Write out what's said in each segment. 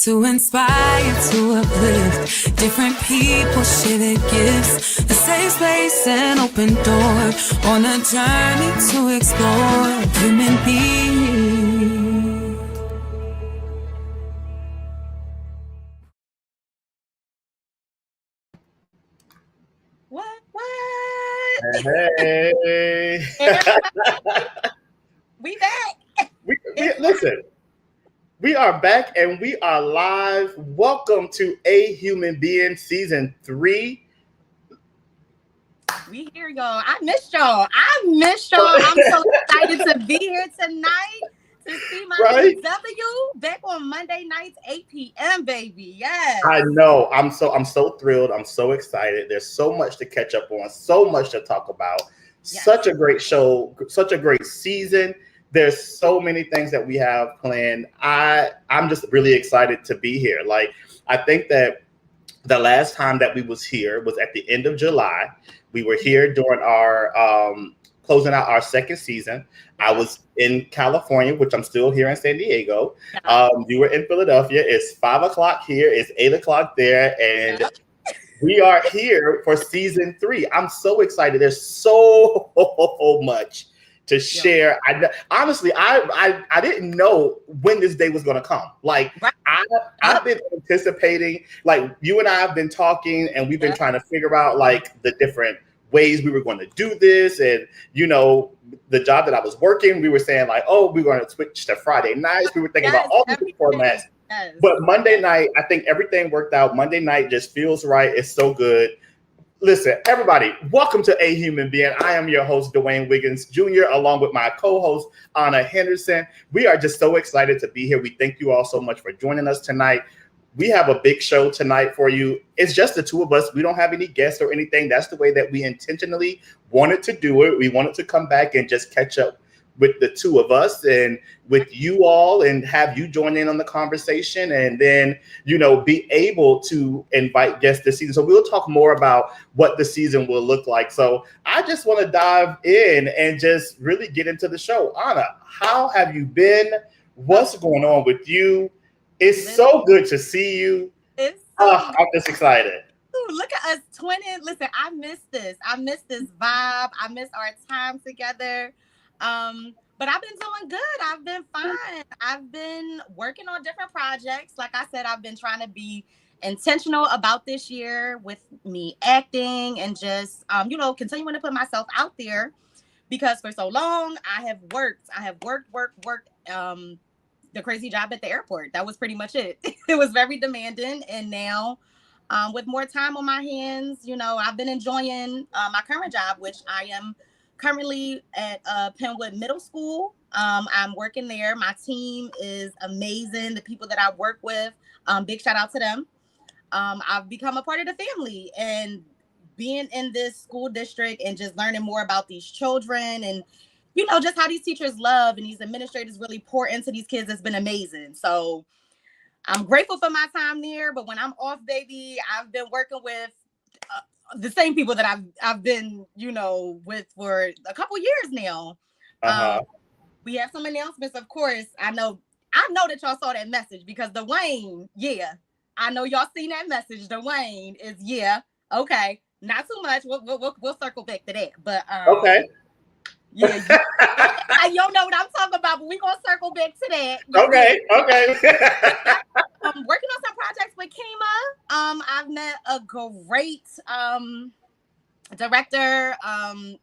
To inspire, to uplift, different people share their gifts. A safe space, an open door, on a journey to explore human beings. What? Hey. We back. Listen, we are back and we are live. Welcome to A Human Being Season 3. We here, y'all. I missed y'all. I'm so excited to be here tonight to see my W back on Monday nights, 8 p.m., baby. Yes. I know. I'm so thrilled. I'm so excited. There's so much to catch up on, so much to talk about. Yes. Such a great show, such a great season. There's so many things that we have planned. I'm just really excited to be here. Like, I think that the last time that we was here was at the end of July. We were here during our closing out our second season. I was in California, which I'm still here in San Diego. You were in Philadelphia. It's 5 o'clock here. It's 8 o'clock there. And we are here for season 3. I'm so excited. There's so much to share. Honestly, I didn't know when this day was going to come. Like, I've been anticipating, like, you and I have been talking and we've been trying to figure out like the different ways we were going to do this. And, you know, the job that I was working, we were saying like, oh, we're going to switch to Friday nights. We were thinking about all these formats. Yes. But Monday night, I think everything worked out. Monday night just feels right. It's so good. Listen, everybody, welcome to A Human Being. I am your host, Dwayne Wiggins Jr., along with my co-host, Ana Henderson. We are just so excited to be here. We thank you all so much for joining us tonight. We have a big show tonight for you. It's just the two of us. We don't have any guests or anything. That's the way that we intentionally wanted to do it. We wanted to come back and just catch up with the two of us and with you all and have you join in on the conversation and then, you know, be able to invite guests this season. So we'll talk more about what the season will look like. So I just want to dive in and just really get into the show. Ana, how have you been? What's going on with you? It's so good to see you. I'm just excited. Ooh, look at us twinning. Listen, I miss this. I miss this vibe. I miss our time together. But I've been doing good. I've been fine. I've been working on different projects. Like I said, I've been trying to be intentional about this year with me acting and just, continuing to put myself out there because for so long I have worked the crazy job at the airport. That was pretty much it. It was very demanding. And now with more time on my hands, you know, I've been enjoying my current job, which I am currently at Penwood Middle School. I'm working there. My team is amazing. The people that I work with, big shout out to them. I've become a part of the family and being in this school district and just learning more about these children and, you know, just how these teachers love and these administrators really pour into these kids has been amazing. So I'm grateful for my time there. But when I'm off, baby, I've been working with the same people that I've been, you know, with for a couple years now. We have some announcements, of course. I know that y'all saw that message because Dwayne, I know y'all seen that message. Dwayne is okay, not too much. We'll circle back to that, but okay. You don't know what I'm talking about, but we're gonna circle back to that. Okay. I'm working on some projects with Kima. I've met a great director,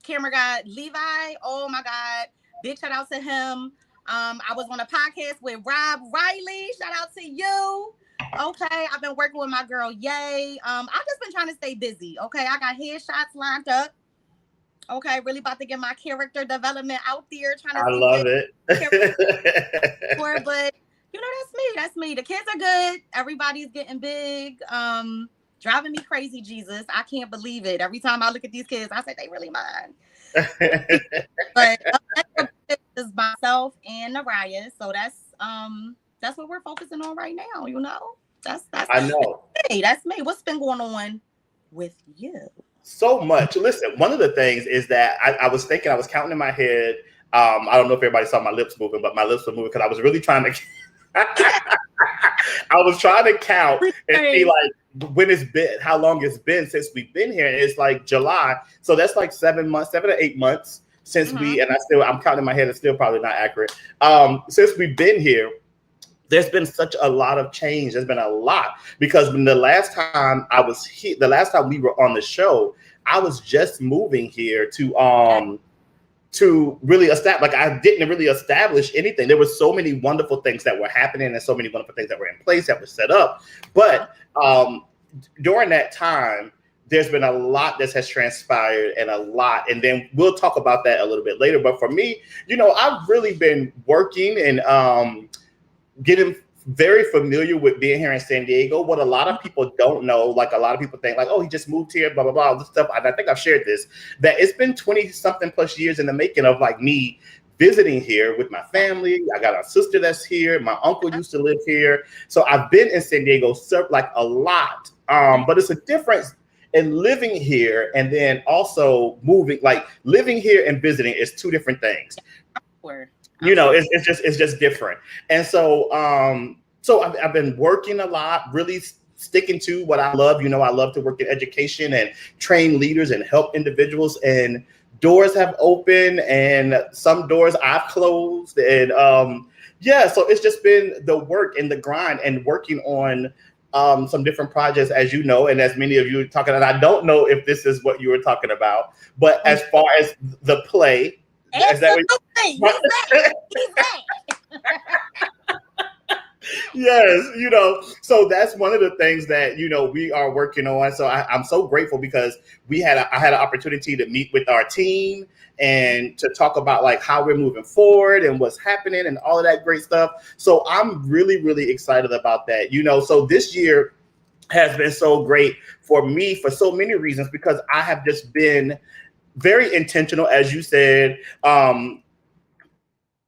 camera guy, Levi. Oh my God. Big shout out to him. I was on a podcast with Rob Riley. Shout out to you. Okay. I've been working with my girl, Yay. I've just been trying to stay busy. Okay. I got headshots lined up. Okay, really about to get my character development out there. I love it. But you know, that's me. The kids are good. Everybody's getting big. Driving me crazy, Jesus. I can't believe it. Every time I look at these kids, I say they really mine. But is myself and Naraya. So that's what we're focusing on right now. You know, that's I know. Hey, that's me. What's been going on with you? So much. Listen, one of the things is that I was thinking, I was counting in my head. I don't know if everybody saw my lips moving, but my lips were moving because I was really trying to I was trying to count and see like when it's been, how long it's been since we've been here. And it's like July. So that's like 7 to 8 months since I'm counting in my head, it's still probably not accurate. Since we've been here, there's been such a lot of change. There's been a lot because when the last time I was here, the last time we were on the show, I was just moving here to really establish, like I didn't really establish anything. There were so many wonderful things that were happening and so many wonderful things that were in place that were set up. But during that time, there's been a lot that has transpired and a lot. And then we'll talk about that a little bit later. But for me, you know, I've really been working and getting very familiar with being here in San Diego. What a lot of people don't know, like a lot of people think like, oh, he just moved here, blah, blah, blah, all this stuff. And I think I've shared this, that it's been 20 something plus years in the making of like me visiting here with my family. I got a sister that's here. My uncle used to live here. So I've been in San Diego like a lot. But it's a difference in living here and then also moving, like living here and visiting is two different things. You know, it's just different. And so I've been working a lot, really sticking to what I love. You know, I love to work in education and train leaders and help individuals, and doors have opened and some doors I've closed. And so it's just been the work and the grind and working on some different projects, as you know, and as many of you are talking, and I don't know if this is what you were talking about, but as far as the play, is that yes, you know, so that's one of the things that, you know, we are working on. So I'm so grateful because I had an opportunity to meet with our team and to talk about like how we're moving forward and what's happening and all of that great stuff. So I'm really, really excited about that. You know, so this year has been so great for me for so many reasons, because I have just been very intentional, as you said.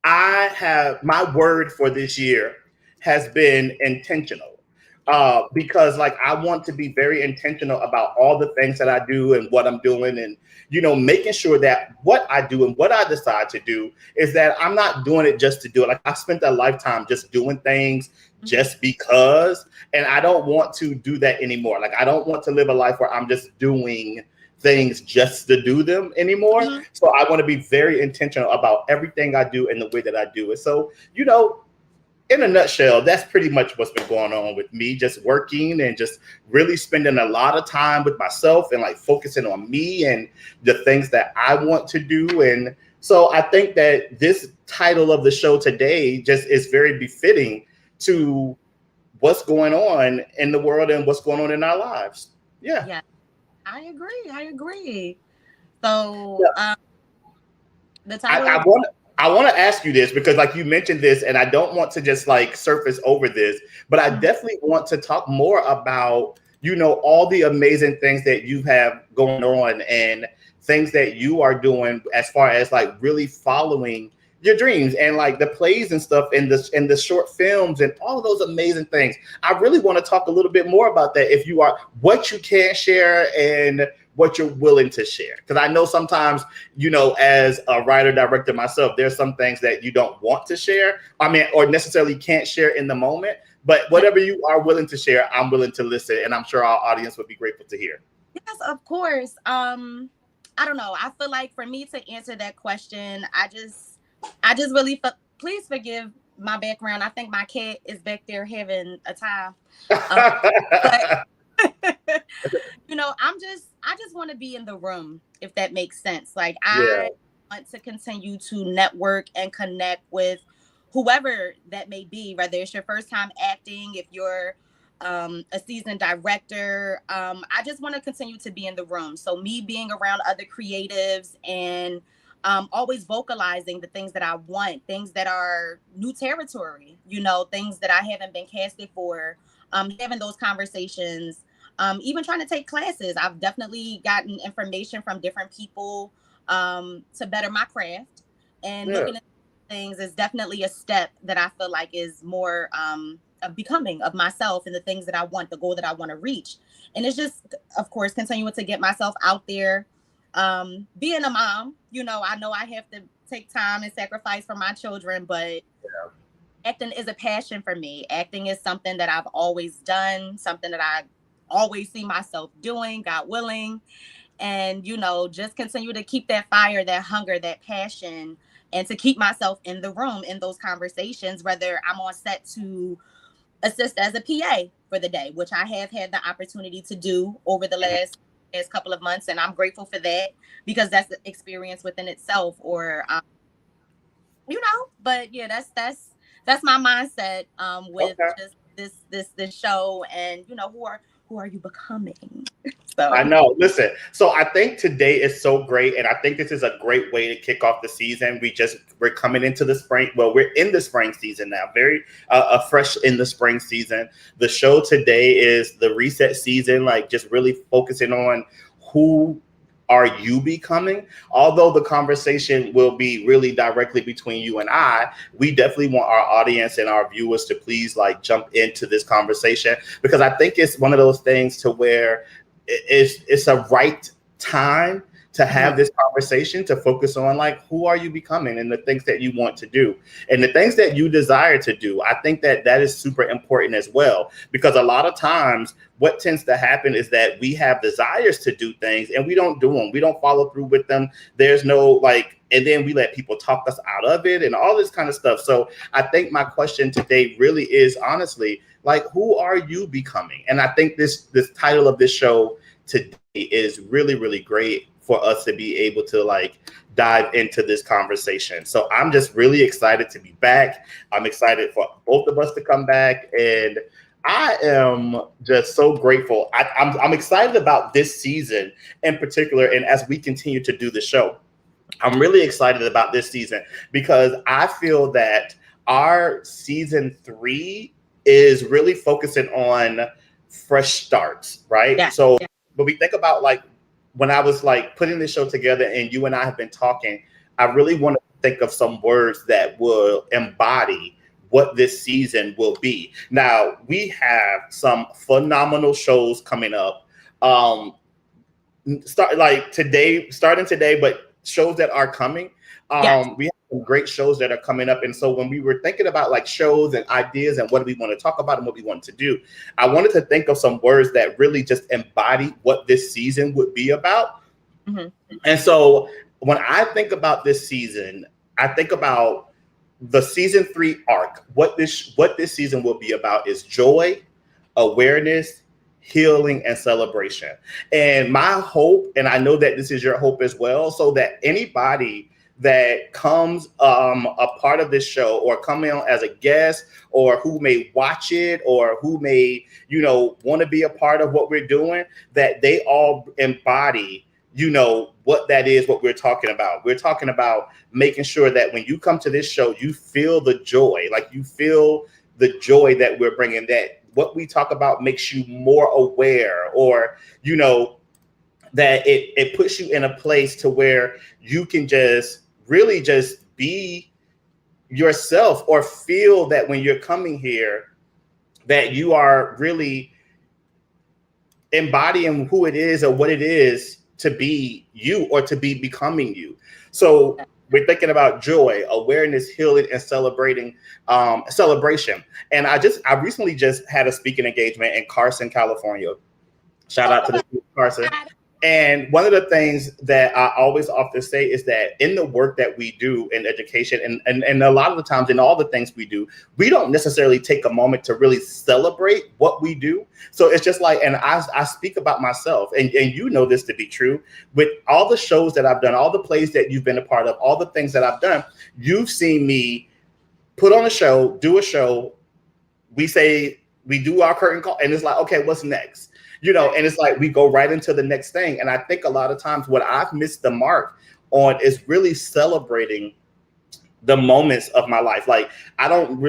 I have, my word for this year has been intentional, because like I want to be very intentional about all the things that I do and what I'm doing, and you know, making sure that what I do and what I decide to do is that I'm not doing it just to do it. Like I spent a lifetime just doing things just because, and I don't want to do that anymore. Like I don't want to live a life where I'm just doing things just to do them anymore. So I want to be very intentional about everything I do and the way that I do it. So, you know, in a nutshell, that's pretty much what's been going on with me, just working and just really spending a lot of time with myself and like focusing on me and the things that I want to do. And so I think that this title of the show today just is very befitting to what's going on in the world and what's going on in our lives. Yeah. I agree. So the title. I want to ask you this because like you mentioned this, and I don't want to just like surface over this, but I definitely want to talk more about, you know, all the amazing things that you have going on and things that you are doing as far as like really following your dreams and like the plays and stuff and the short films and all of those amazing things. I really want to talk a little bit more about that, if you are, what you can share and what you're willing to share. Because I know sometimes, you know, as a writer director myself, there's some things that you don't want to share, I mean, or necessarily can't share in the moment, but whatever you are willing to share, I'm willing to listen, and I'm sure our audience would be grateful to hear. Yes, of course. I don't know, I feel like for me to answer that question, I just really, please forgive my background. I think my cat is back there having a time. But, you know, I just want to be in the room, if that makes sense. Like I want to continue to network and connect with whoever that may be, whether it's your first time acting, if you're a seasoned director. I just want to continue to be in the room. So me being around other creatives and always vocalizing the things that I want, things that are new territory, you know, things that I haven't been casted for, having those conversations, even trying to take classes. I've definitely gotten information from different people to better my craft, and looking at things is definitely a step that I feel like is more of becoming of myself and the things that I want, the goal that I want to reach. And it's just, of course, continuing to get myself out there. Being a mom, you know I have to take time and sacrifice for my children, but acting is a passion for me. Acting is something that I've always done, something that I always see myself doing, God willing. And, you know, just continue to keep that fire, that hunger, that passion, and to keep myself in the room in those conversations, whether I'm on set to assist as a PA for the day, which I have had the opportunity to do over the last couple of months. And I'm grateful for that because that's the experience within itself. Or, you know, but yeah, that's my mindset with Okay. just this show. And, you know, who are you becoming? So I know. Listen, so I think today is so great, and I think this is a great way to kick off the season. We're coming into the spring. Well, we're in the spring season now, very fresh in the spring season. The show today is the reset season, like just really focusing on who are you becoming. Although the conversation will be really directly between you and I, we definitely want our audience and our viewers to please like jump into this conversation, because I think it's one of those things to where it's a right time to have this conversation, to focus on like who are you becoming and the things that you want to do and the things that you desire to do. I think that is super important as well, because a lot of times what tends to happen is that we have desires to do things and we don't do them. We don't follow through with them. There's no like, and then we let people talk us out of it and all this kind of stuff. So I think my question today really is honestly, like, who are you becoming? And I think this title of this show today is really, really great for us to be able to like dive into this conversation. So I'm just really excited to be back. I'm excited for both of us to come back, and I am just so grateful. I'm excited about this season in particular, and as we continue to do the show, I'm really excited about this season because I feel that our season 3 is really focusing on fresh starts, right? yeah. So when we think about like when I was like putting this show together and you and I have been talking, I really want to think of some words that will embody what this season will be. Now, we have some phenomenal shows coming up. Starting today, but shows that are coming. We have some great shows that are coming up. And so when we were thinking about like shows and ideas and what do we want to talk about and what we want to do, I wanted to think of some words that really just embody what this season would be about. And so when I think about this season, I think about the season 3 arc. What this season will be about is joy, awareness, healing, and celebration. And my hope, and I know that this is your hope as well, so that anybody that comes a part of this show or come in as a guest or who may watch it or who may, you know, want to be a part of what we're doing, that they all embody, you know, what that is, what we're talking about. We're talking about making sure that when you come to this show, you feel the joy, like you feel the joy that we're bringing, that what we talk about makes you more aware, or, you know, that it puts you in a place to where you can just really just be yourself, or feel that when you're coming here that you are really embodying who it is or what it is to be you or to be becoming you. So we're thinking about joy, awareness, healing, and celebration. And I recently just had a speaking engagement in Carson, California. Shout out to the Carson. And one of the things that I always often say is that in the work that we do in education, and a lot of the times in all the things we do, we don't necessarily take a moment to really celebrate what we do. So it's just like, and I speak about myself, and you know this to be true, with all the shows that I've done, all the plays that you've been a part of, all the things that I've done, you've seen me put on a show, do a show, we do our curtain call, and it's like, okay, what's next? You know, and it's like we go right into the next thing. And I think a lot of times what I've missed the mark on is really celebrating the moments of my life. Like I'm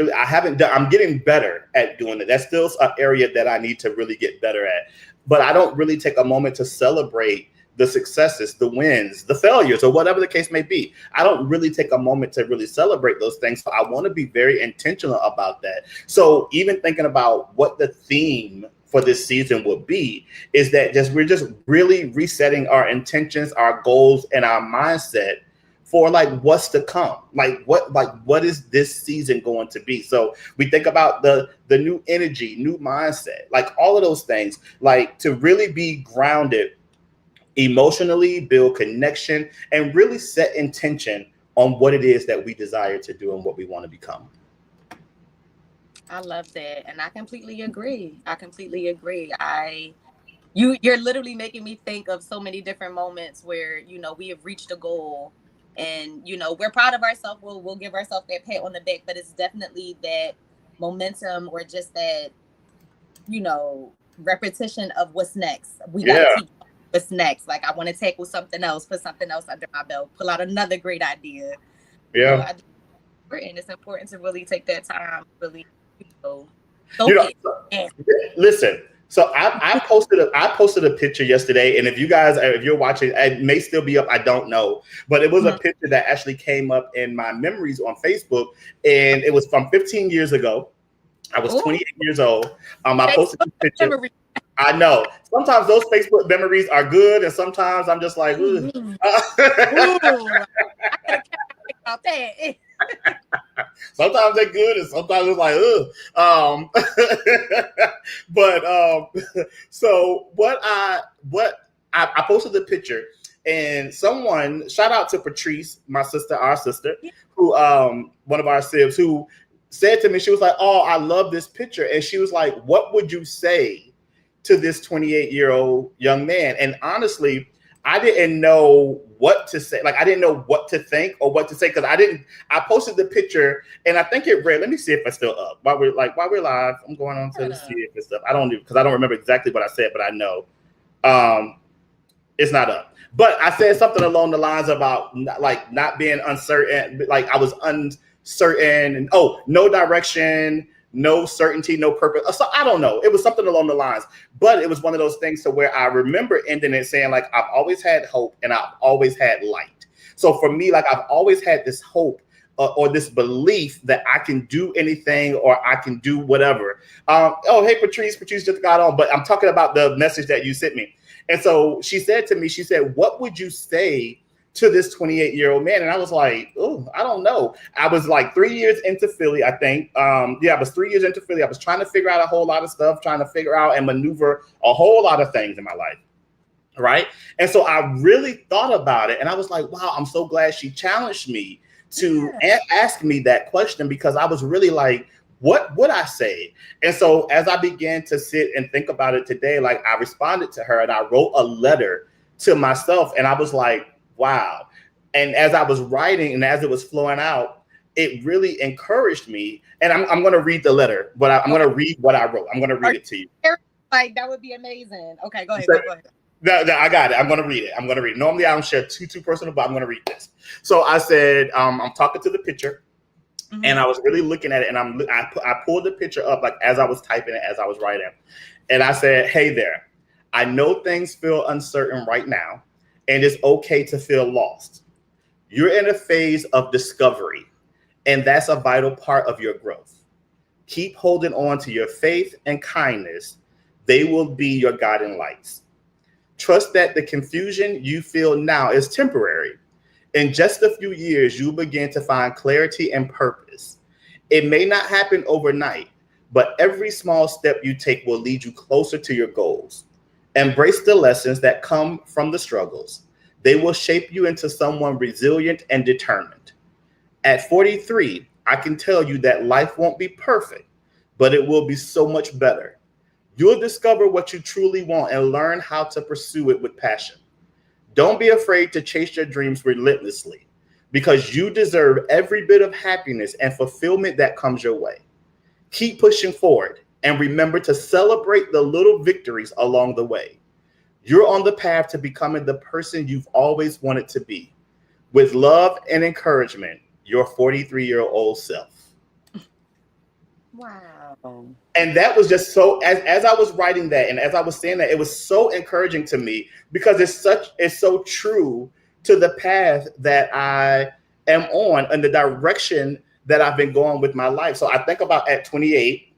getting better at doing it. That's still an area that I need to really get better at. But I don't really take a moment to celebrate the successes, the wins, the failures, or whatever the case may be. I don't really take a moment to really celebrate those things. So I want to be very intentional about that. So even thinking about what the theme for this season would be is that we're just really resetting our intentions, our goals, and our mindset for like what's to come, like what is this season going to be. So we think about the new energy, new mindset, like all of those things, like to really be grounded emotionally, build connection, and really set intention on what it is that we desire to do and what we want to become. I love that. And I completely agree. You're literally making me think of so many different moments where, you know, we have reached a goal and, you know, we're proud of ourselves. We'll give ourselves that pat on the back, but it's definitely that momentum or just that, you know, repetition of what's next. We got to keep what's next. Like, I want to tackle something else, put something else under my belt, pull out another great idea. Yeah. It's important to really take that time, really, listen. So I posted a picture yesterday, and if you're watching, it may still be up. I don't know, but it was a picture that actually came up in my memories on Facebook, and it was from 15 years ago. I was 28 years old. I posted this picture. Memory. I know. Sometimes those Facebook memories are good, and sometimes I'm just like, ooh. Sometimes they're good, and sometimes it's like, ugh. So I posted the picture, and someone, shout out to Patrice, our sister, who one of our sibs, who said to me, she was like, "Oh, I love this picture," and she was like, "What would you say to this 28-year-old young man?" And honestly, I didn't know what to say. Like, I didn't know what to think or what to say, because I posted the picture, and I think it read, let me see if it's still up. While we're live, I'm going on to see if it's up. I don't remember exactly what I said, but I know it's not up. But I said something along the lines about not being uncertain. Like, I was uncertain, and no direction, no certainty, no purpose. So I don't know. It was something along the lines, but it was one of those things to where I remember ending it saying, like, I've always had hope and I've always had light. So for me, like, I've always had this hope or this belief that I can do anything or I can do whatever. Hey, Patrice just got on, but I'm talking about the message that you sent me. And so she said to me, "What would you say to this 28-year-old man?" And I was like, "Oh, I don't know." I was like 3 years into Philly, I think. I was 3 years into Philly. I was trying to figure out a whole lot of stuff, trying to figure out and maneuver a whole lot of things in my life. Right. And so I really thought about it, and I was like, wow, I'm so glad she challenged me to ask me that question, because I was really like, what would I say? And so as I began to sit and think about it today, like, I responded to her and I wrote a letter to myself, and I was like, wow. And as I was writing and as it was flowing out, it really encouraged me. And I'm going to read the letter, but I'm going to read what I wrote. I'm going to read it to you. Like, that would be amazing. Okay, go ahead. No, I got it. I'm going to read it. Normally I don't share too personal, but I'm going to read this. So I said, I'm talking to the picture, and I was really looking at it, and I pulled the picture up, like, as I was typing it, as I was writing. And I said, "Hey there, I know things feel uncertain right now, and it's okay to feel lost. You're in a phase of discovery, and that's a vital part of your growth. Keep holding on to your faith and kindness. They will be your guiding lights. Trust that the confusion you feel now is temporary. In just a few years, you'll begin to find clarity and purpose. It may not happen overnight, but every small step you take will lead you closer to your goals. Embrace the lessons that come from the struggles. They will shape you into someone resilient and determined. At 43, I can tell you that life won't be perfect, but it will be so much better. You'll discover what you truly want and learn how to pursue it with passion. Don't be afraid to chase your dreams relentlessly, because you deserve every bit of happiness and fulfillment that comes your way. Keep pushing forward, and remember to celebrate the little victories along the way. You're on the path to becoming the person you've always wanted to be. With love and encouragement, your 43-year-old self." Wow. And that was just so, as I was writing that and as I was saying that, it was so encouraging to me, because it's so true to the path that I am on and the direction that I've been going with my life. So I think about at 28,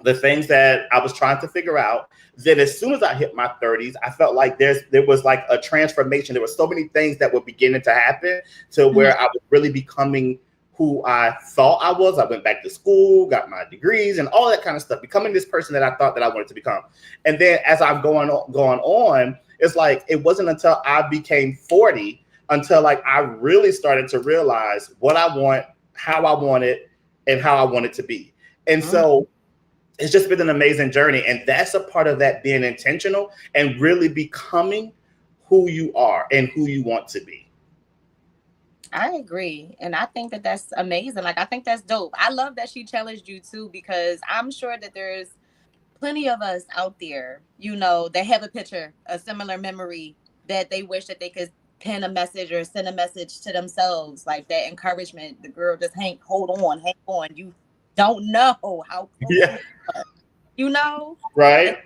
the things that I was trying to figure out. Then as soon as I hit my 30s, I felt like there was like a transformation. There were so many things that were beginning to happen to where I was really becoming who I thought I was. I went back to school, got my degrees and all that kind of stuff, becoming this person that I thought that I wanted to become. And then as I've gone on, it's like it wasn't until I became 40 until like I really started to realize what I want, how I want it, and how I want it to be. And so it's just been an amazing journey. And that's a part of that, being intentional and really becoming who you are and who you want to be. I agree. And I think that that's amazing. Like, I think that's dope. I love that she challenged you too, because I'm sure that there's plenty of us out there, you know, that have a picture, a similar memory that they wish that they could pen a message or send a message to themselves, like that encouragement. The girl just hang on. You don't know how close you know, right?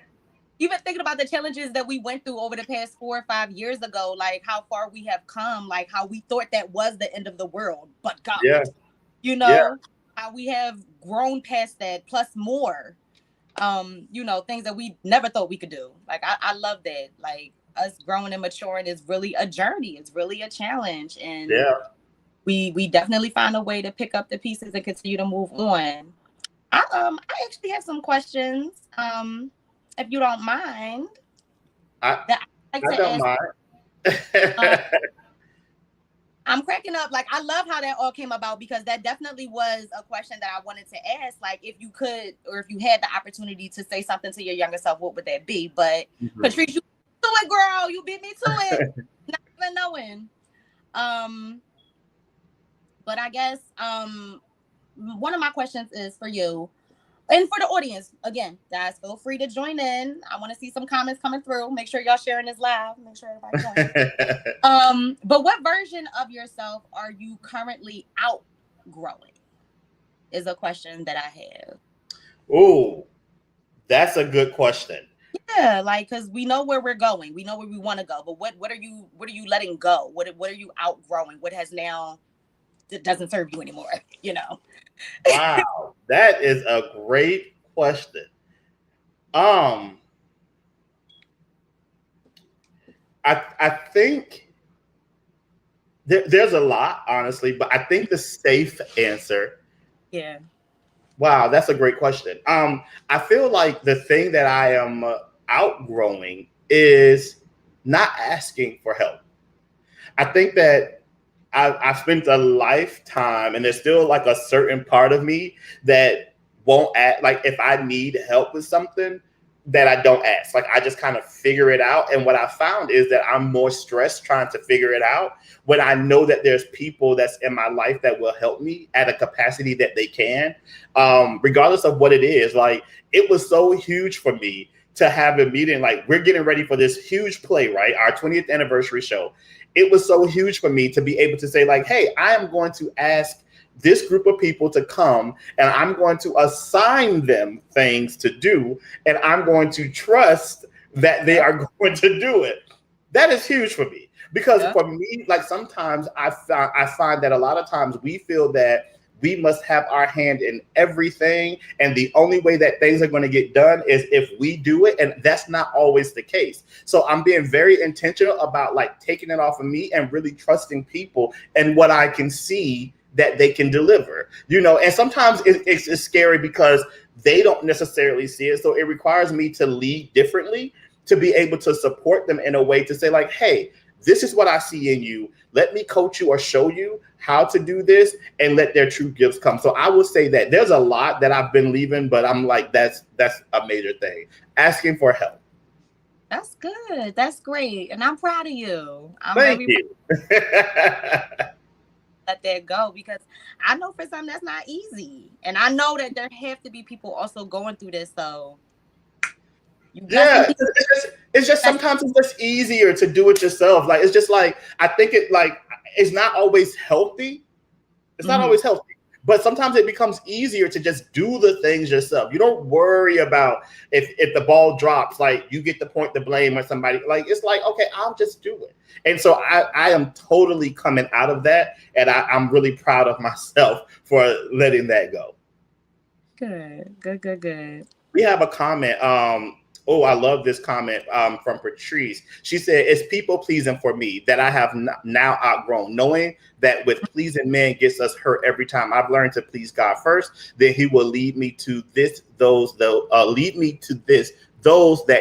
Even thinking about the challenges that we went through over the past 4 or 5 years ago, like how far we have come, like how we thought that was the end of the world, but God, you know, how we have grown past that, plus more, you know, things that we never thought we could do. Like, I love that. Like, us growing and maturing is really a journey. It's really a challenge. And we definitely find a way to pick up the pieces and continue to move on. I actually have some questions, if you don't mind. I don't mind. I'm cracking up. Like, I love how that all came about, because that definitely was a question that I wanted to ask. Like, if you could, or if you had the opportunity to say something to your younger self, what would that be? But Patrice, you to it, girl. You beat me to it. Not even knowing. But I guess one of my questions is for you and for the audience. Again, guys, feel free to join in. I want to see some comments coming through. Make sure y'all sharing this live. Make sure everybody joins. But what version of yourself are you currently outgrowing? Is a question that I have. Oh, that's a good question. Yeah, like, because we know where we're going. We know where we want to go. But what are you letting go? What are you outgrowing? What has now that doesn't serve you anymore, you know? Wow, that is a great question. I think there's a lot, honestly, but I think the safe answer. Yeah. Wow, that's a great question. I feel like the thing that I am outgrowing is not asking for help. I think that I've spent a lifetime, and there's still like a certain part of me that won't ask. Like, if I need help with something, that I don't ask. Like, I just kind of figure it out. And what I found is that I'm more stressed trying to figure it out when I know that there's people that's in my life that will help me at a capacity that they can, regardless of what it is. Like, it was so huge for me to have a meeting. Like, we're getting ready for this huge play, right? Our 20th anniversary show. It was so huge for me to be able to say, like, hey, I am going to ask this group of people to come, and I'm going to assign them things to do, and I'm going to trust that they are going to do it. That is huge for me, because for me, like, sometimes I find that a lot of times we feel that we must have our hand in everything, and the only way that things are going to get done is if we do it, and that's not always the case. So I'm being very intentional about, like, taking it off of me and really trusting people and what I can see that they can deliver, you know. And sometimes it's scary because they don't necessarily see it, so it requires me to lead differently to be able to support them in a way to say, like, hey, this is what I see in you. Let me coach you or show you how to do this, and let their true gifts come. So I would say that there's a lot that I've been leaving, but I'm like, that's a major thing. Asking for help. That's good. That's great. And I'm proud of you. Thank you. Let that go, because I know for some that's not easy. And I know that there have to be people also going through this. So it's just sometimes it's just easier to do it yourself. Like, it's just like, I think it's not always healthy. It's not always healthy, but sometimes it becomes easier to just do the things yourself. You don't worry about if the ball drops, like, you get the point to blame or somebody. Like, it's like, okay, I'll just do it. And so I am totally coming out of that, and I'm really proud of myself for letting that go. Good. we have a comment. Oh, I love this comment from Patrice. She said, it's people pleasing for me that I have now outgrown, knowing that with pleasing men gets us hurt every time. I've learned to please God first, then he will lead me to this, those that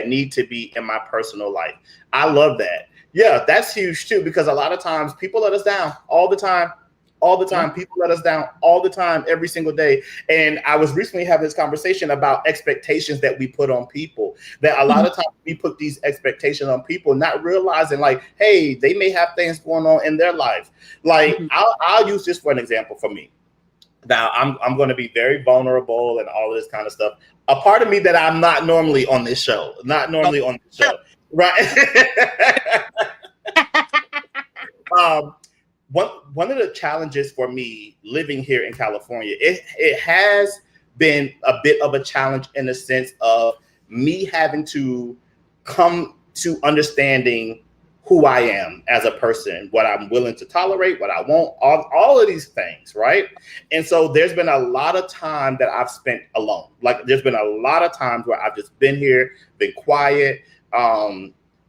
need to be in my personal life. I love that. Yeah, that's huge too, because a lot of times people let us down all the time. All the time. People let us down all the time, every single day. And I was recently having this conversation about expectations that we put on people, that a lot of times we put these expectations on people, not realizing like, hey, they may have things going on in their life. Like I'll use this for an example for me. Now I'm going to be very vulnerable and all of this kind of stuff. A part of me that I'm not normally on this show, right? One of the challenges for me living here in California, it has been a bit of a challenge in the sense of me having to come to understanding who I am as a person, what I'm willing to tolerate, what I won't, all of these things, right? And so there's been a lot of time that I've spent alone. Like there's been a lot of times where I've just been here, been quiet,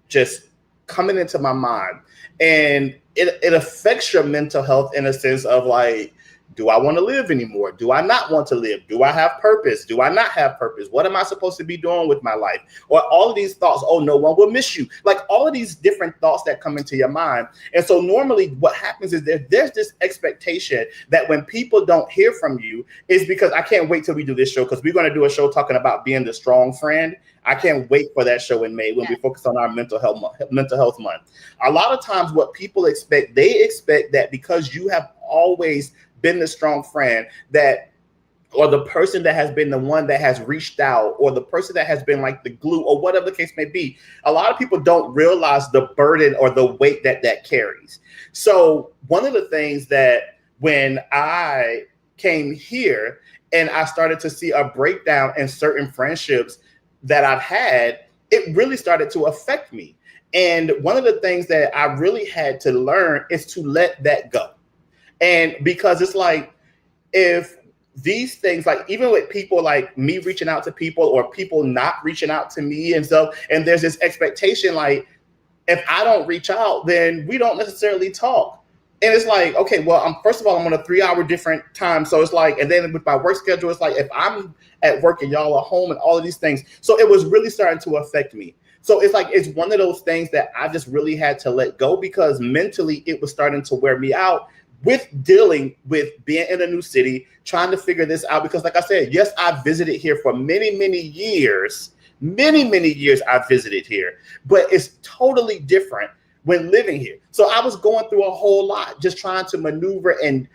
just coming into my mind. And it affects your mental health in a sense of like, do I want to live anymore? Do I not want to live? Do I have purpose? Do I not have purpose? What am I supposed to be doing with my life? Or all of these thoughts, oh, no one will miss you. Like all of these different thoughts that come into your mind. And so normally what happens is there's this expectation that when people don't hear from you is because I can't wait till we do this show, because we're going to do a show talking about being the strong friend. I can't wait for that show in May when we focus on our mental health month. A lot of times what people expect, they expect that because you have always been the strong friend, that, or the person that has been the one that has reached out, or the person that has been like the glue, or whatever the case may be. A lot of people don't realize the burden or the weight that carries. So one of the things that when I came here and I started to see a breakdown in certain friendships that I've had, it really started to affect me. And one of the things that I really had to learn is to let that go. And because it's like, if these things, like even with people like me reaching out to people or people not reaching out to me and stuff, and there's this expectation, like if I don't reach out, then we don't necessarily talk. And it's like, okay, well, first of all, I'm on a 3-hour different time. So it's like, and then with my work schedule, it's like if I'm at work and y'all are home and all of these things. So it was really starting to affect me. So it's like, it's one of those things that I just really had to let go, because mentally it was starting to wear me out with dealing with being in a new city, trying to figure this out. Because like I said, yes, I visited here for many years. Many years I've visited here, but it's totally different when living here. So I was going through a whole lot, just trying to maneuver and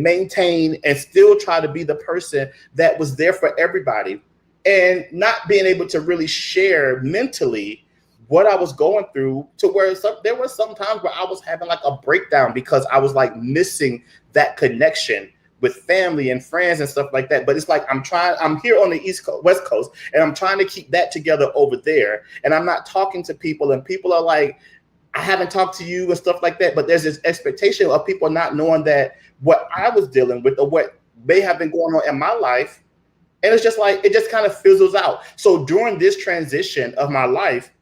maintain and still try to be the person that was there for everybody, and not being able to really share mentally what I was going through, to where there were some times where I was having like a breakdown because I was like missing that connection with family and friends and stuff like that. But it's like, I'm here on the West Coast, and I'm trying to keep that together over there. And I'm not talking to people, and people are like, I haven't talked to you and stuff like that. But there's this expectation of people not knowing that what I was dealing with or what may have been going on in my life. And it's just like, it just kind of fizzles out. So during this transition of my life,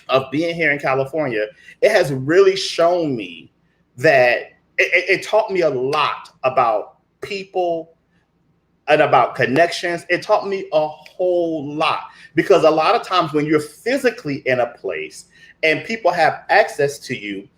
of being here in California, it has really shown me that it taught me a lot about people and about connections. It taught me a whole lot, because a lot of times when you're physically in a place and people have access to you,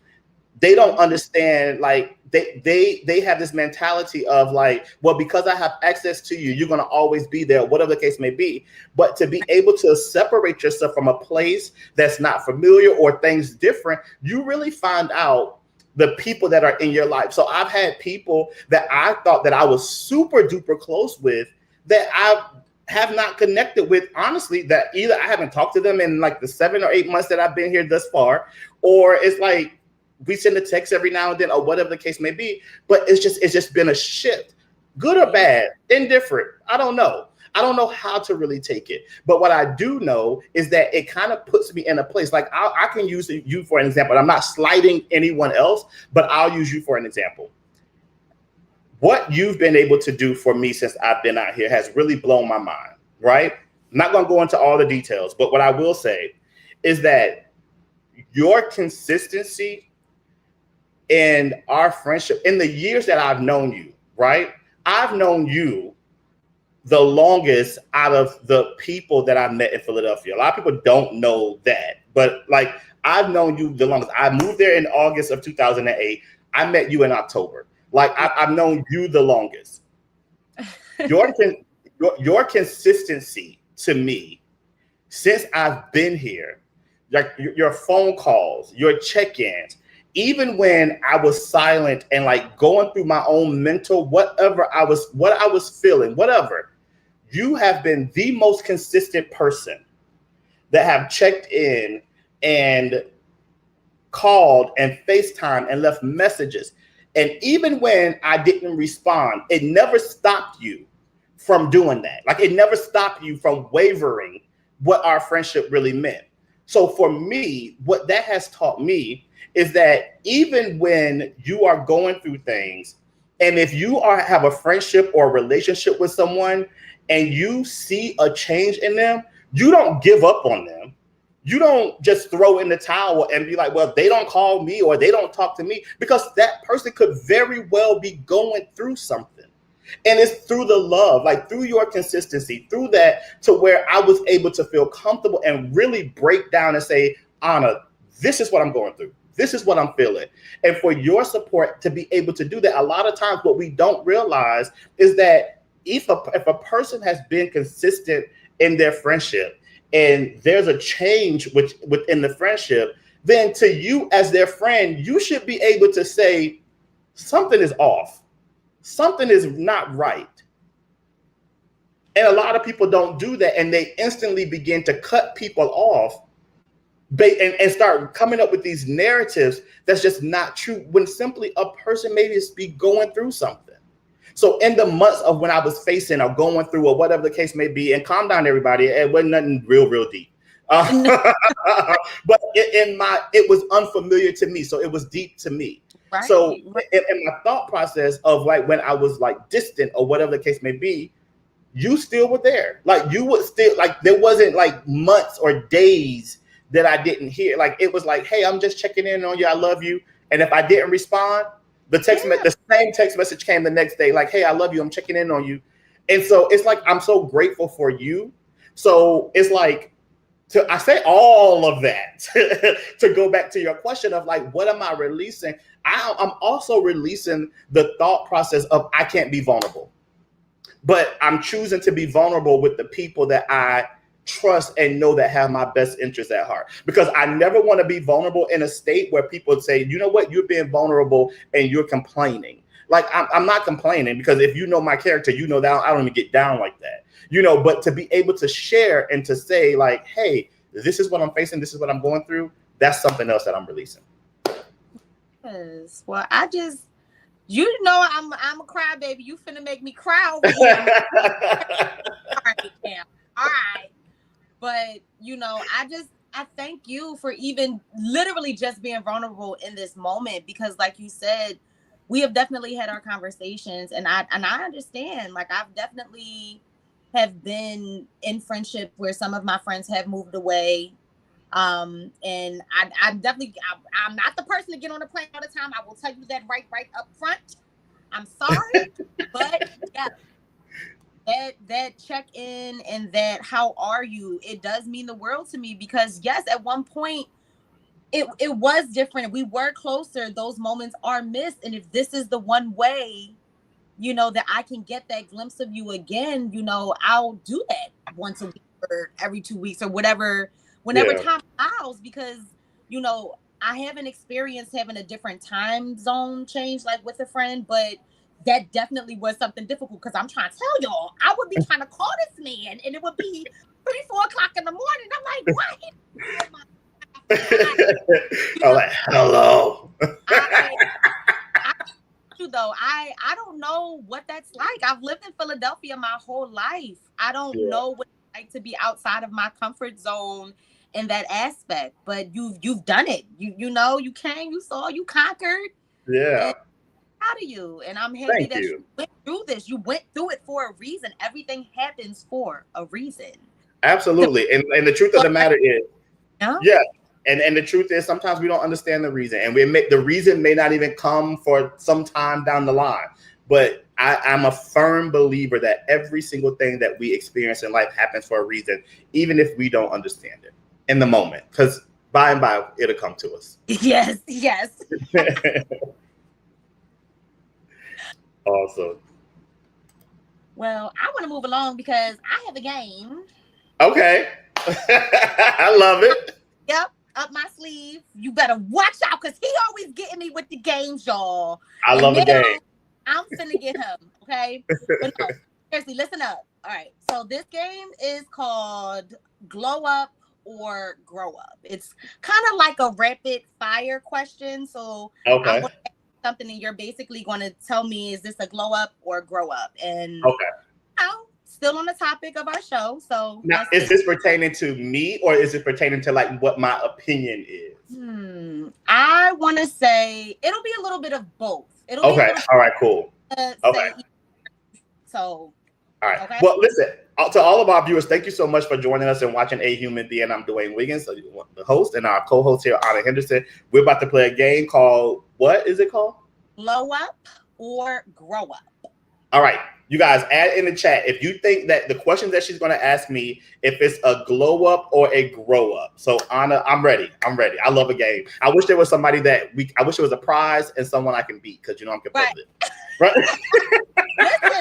they don't understand, like they have this mentality of like, well, because I have access to you, you're going to always be there, whatever the case may be. But to be able to separate yourself from a place that's not familiar or things different, you really find out the people that are in your life. So I've had people that I thought that I was super duper close with that I have not connected with, honestly, that either I haven't talked to them in like the 7 or 8 months that I've been here thus far, or it's like we send a text every now and then, or whatever the case may be. But it's just been a shift, good or bad, indifferent. I don't know how to really take it. But what I do know is that it kind of puts me in a place. Like I can use you for an example. I'm not slighting anyone else, but I'll use you for an example. What you've been able to do for me since I've been out here has really blown my mind, right? I'm not going to go into all the details, but what I will say is that your consistency in our friendship, in the years that I've known you, right? I've known you the longest out of the people that I met in Philadelphia. A lot of people don't know that, but like I've known you the longest. I moved there in August of 2008. I met you in October. Like I've known you the longest. Your consistency to me since I've been here, like your phone calls, your check-ins, even when I was silent and like going through my own mental, what I was feeling, whatever, you have been the most consistent person that have checked in and called and FaceTime and left messages. And even when I didn't respond, it never stopped you from doing that. Like it never stopped you from wavering what our friendship really meant. So for me, what that has taught me is that even when you are going through things, and if you have a friendship or a relationship with someone and you see a change in them, you don't give up on them. You don't just throw in the towel and be like, well, they don't call me or they don't talk to me, because that person could very well be going through something. And it's through the love, like through your consistency, through that, to where I was able to feel comfortable and really break down and say, Ana, this is what I'm going through. This is what I'm feeling. And for your support to be able to do that, a lot of times what we don't realize is that if a person has been consistent in their friendship and there's a change within the friendship, then to you as their friend, you should be able to say, something is off. Something is not right. And a lot of people don't do that, and they instantly begin to cut people off and start coming up with these narratives that's just not true, when simply a person may just be going through something. So in the months of when I was facing or going through or whatever the case may be, and calm down everybody, it wasn't nothing real deep. But it was unfamiliar to me, so it was deep to me. Right. So in my thought process of like when I was like distant or whatever the case may be, you still were there. Like you would still, like there wasn't like months or days that I didn't hear. Like it was like, hey, I'm just checking in on you. I love you. And if I didn't respond, the same text message came the next day, like, hey, I love you. I'm checking in on you. And so it's like, I'm so grateful for you. So it's like, I say all of that to go back to your question of like, what am I releasing? I'm also releasing the thought process of I can't be vulnerable, but I'm choosing to be vulnerable with the people that I trust and know that have my best interests at heart. Because I never want to be vulnerable in a state where people say, you know what, you're being vulnerable and you're complaining. Like I'm not complaining, because if you know my character, you know that I don't even get down like that, but to be able to share and to say like, hey, this is what I'm facing, this is what I'm going through, that's something else that I'm releasing. Yes. Well, I'm a crybaby. You finna make me cry over here. All right. But I thank you for even literally just being vulnerable in this moment, because like you said, we have definitely had our conversations, and I understand, like I've definitely have been in friendship where some of my friends have moved away. And I'm not the person to get on the plane all the time. I will tell you that right up front. I'm sorry, but yeah, that check-in and that how are you, it does mean the world to me, because yes, at one point it was different. We were closer. Those moments are missed. And if this is the one way, that I can get that glimpse of you again, I'll do that once a week or every 2 weeks or whenever time allows, because, I haven't experienced having a different time zone change like with a friend, but that definitely was something difficult, because I'm trying to tell y'all, I would be trying to call this man and it would be 3-4 o'clock in the morning. I'm like, what? I'm like, hello. I don't know what that's like. I've lived in Philadelphia my whole life. I don't know what it's like to be outside of my comfort zone in that aspect. But you've done it. You came, you saw, you conquered. Yeah. And I'm proud of you. And I'm happy you went through this. You went through it for a reason. Everything happens for a reason. Absolutely. And the truth of the matter is, Yeah. yeah. And the truth is sometimes we don't understand the reason. And the reason may not even come for some time down the line. But I'm a firm believer that every single thing that we experience in life happens for a reason, even if we don't understand it in the moment. Because by and by, it'll come to us. Yes, yes. Awesome. Well, I want to move along because I have a game. Okay. I love it. Yep, up my sleeve. You better watch out because he always getting me with the games, y'all. I love a game. I'm finna get him, okay? But no, seriously, listen up. All right, so this game is called Glow Up or Grow Up. It's kind of like a rapid fire question. So Okay. I'm going to ask something and you're basically going to tell me, is this a glow up or grow up? And okay. You know, still on the topic of our show. So now, is this pertaining to me or is it pertaining to like what my opinion is? I want to say it'll be a little bit of both. It'll okay. Be all right, cool. Okay. So all right. Okay. Well, listen, to all of our viewers, thank you so much for joining us and watching A Human Being. I'm Dwayne Wiggins, the host, and our co-host here, Ana Henderson. We're about to play a game called, what is it called? Glow Up or Grow Up. All right. You guys, add in the chat if you think that the questions that she's going to ask me, if it's a glow up or a grow up. So, Ana, I'm ready. I love a game. I wish there was somebody I wish there was a prize and someone I can beat because, you know, I'm competitive. Right? Listen,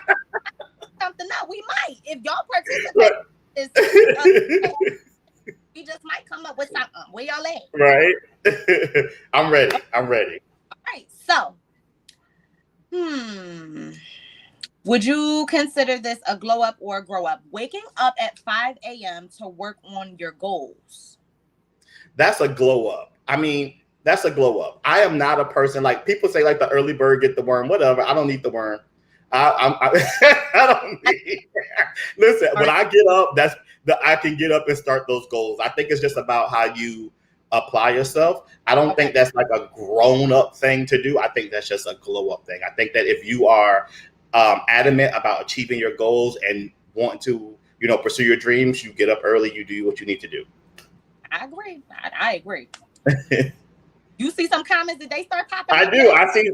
something up. We might. If y'all participate, we just might come up with something. Where y'all at? Right. I'm ready. All right. So, would you consider this a glow up or a grow up? Waking up at 5 a.m. to work on your goals. That's a glow up. I mean, that's a glow up. I am not a person like people say, like the early bird get the worm, whatever. I don't need the worm. I don't need. Listen, when I get up, I can get up and start those goals. I think it's just about how you apply yourself. I don't think that's like a grown up thing to do. I think that's just a glow up thing. I think that if you are adamant about achieving your goals and want to, you know, pursue your dreams, you get up early, you do what you need to do. I agree. I agree. You see some comments that they start popping I up? do. I see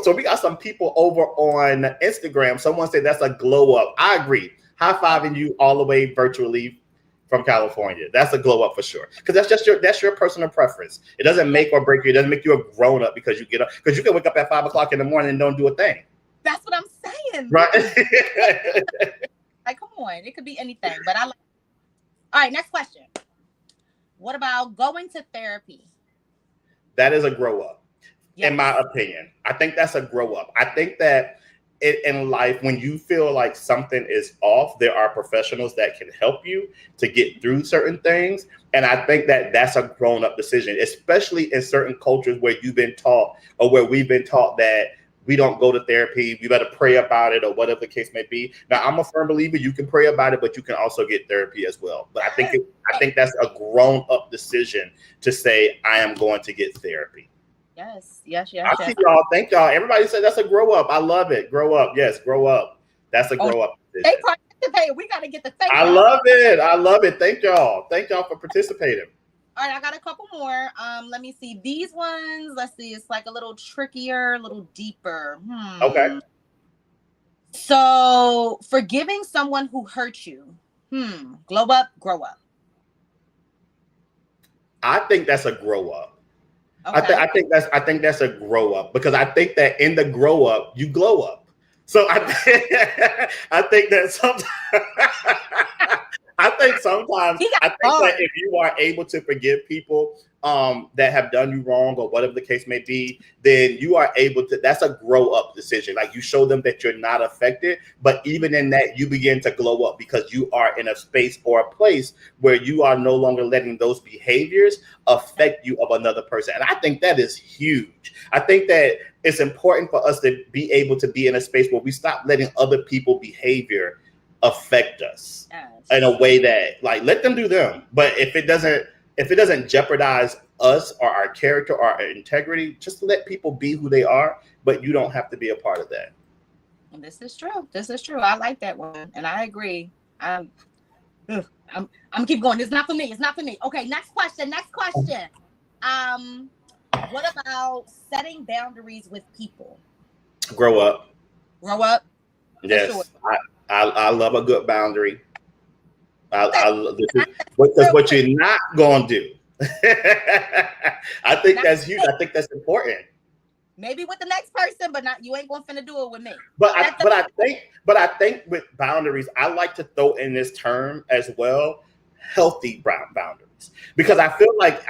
so we got some people over on Instagram. Someone said that's a glow up. I agree. High-fiving you all the way virtually from California. That's a glow up for sure. Because that's your personal preference. It doesn't make or break you. It doesn't make you a grown up because you get up. Because you can wake up at 5 o'clock in the morning and don't do a thing. That's what I'm saying. Right. Like, come on. It could be anything. But I like. All right, next question. What about going to therapy? That is a grow up, in my opinion. I think that's a grow up. I think that in life, when you feel like something is off, there are professionals that can help you to get through certain things. And I think that that's a grown up decision, especially in certain cultures where you've been taught or where we've been taught that we don't go to therapy. We better pray about it or whatever the case may be. Now, I'm a firm believer you can pray about it, but you can also get therapy as well. But I think that's a grown up decision to say, I am going to get therapy. Yes. I see y'all. Thank y'all. Everybody said that's a grow up. I love it. Grow up. Yes, grow up. That's a grow up decision. They participate. We got to get the thank I love it. Thank y'all. Thank y'all for participating. All right, I got a couple more. Let me see. These ones, let's see. It's like a little trickier, a little deeper. Okay. So, forgiving someone who hurt you. Glow up, grow up. I think that's a grow up. Okay. I think that's a grow up because I think that in the grow up, you glow up. So I think that sometimes that if you are able to forgive people that have done you wrong or whatever the case may be, then you are able to, that's a grow up decision. Like you show them that you're not affected, but even in that you begin to glow up because you are in a space or a place where you are no longer letting those behaviors affect you of another person. And I think that is huge. I think that it's important for us to be able to be in a space where we stop letting other people's behavior affect us in a way that, like, let them do them. But if it doesn't jeopardize us or our character or our integrity, just let people be who they are, but you don't have to be a part of that. This is true. I like that one. And I agree. I I'm gonna keep going. It's not for me. It's not for me. Okay, next question. What about setting boundaries with people? Grow up. Grow up. Yes, sure. I love a good boundary. Because what you're not gonna do. I think that's huge. I think that's important. Maybe with the next person, but not you ain't gonna finna do it with me. But I think with boundaries, I like to throw in this term as well, healthy boundaries, because I feel like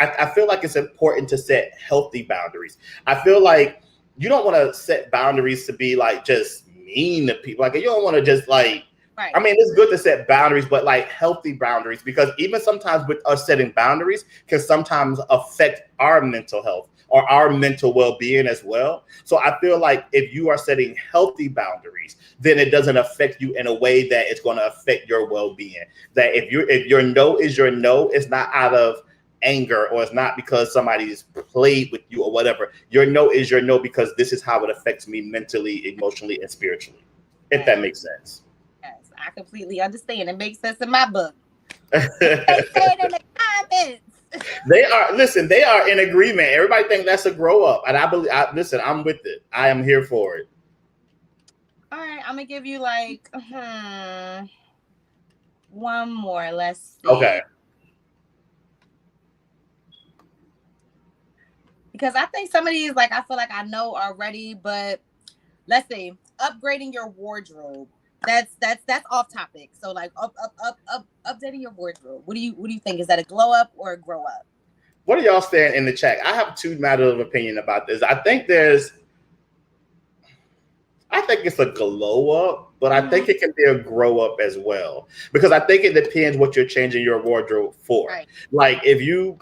it's important to set healthy boundaries. I feel like you don't want to set boundaries to be like just mean to people. Like you don't want to just like. Right. I mean, it's good to set boundaries, but like healthy boundaries, because even sometimes with us setting boundaries can sometimes affect our mental health or our mental well-being as well. So I feel like if you are setting healthy boundaries, then it doesn't affect you in a way that it's going to affect your well-being. That if your no is your no, it's not out of anger or it's not because somebody's played with you or whatever. Your no is your no because this is how it affects me mentally, emotionally, and spiritually. If that makes sense. Yes, I completely understand. It makes sense in my book. They say it in the comments. They are in agreement. Everybody think that's a grow up. And I believe, listen, I'm with it. I am here for it. All right, I'm going to give you like one more. Let's see. Okay. Because I think some of these, like, I feel like I know already, but let's see. Upgrading your wardrobe. That's off topic. So like updating your wardrobe. What do you think? Is that a glow up or a grow up? What are y'all saying in the chat? I have two matters of opinion about this. I think it's a glow up, but I think it can be a grow up as well. Because I think it depends what you're changing your wardrobe for. Right. Like if you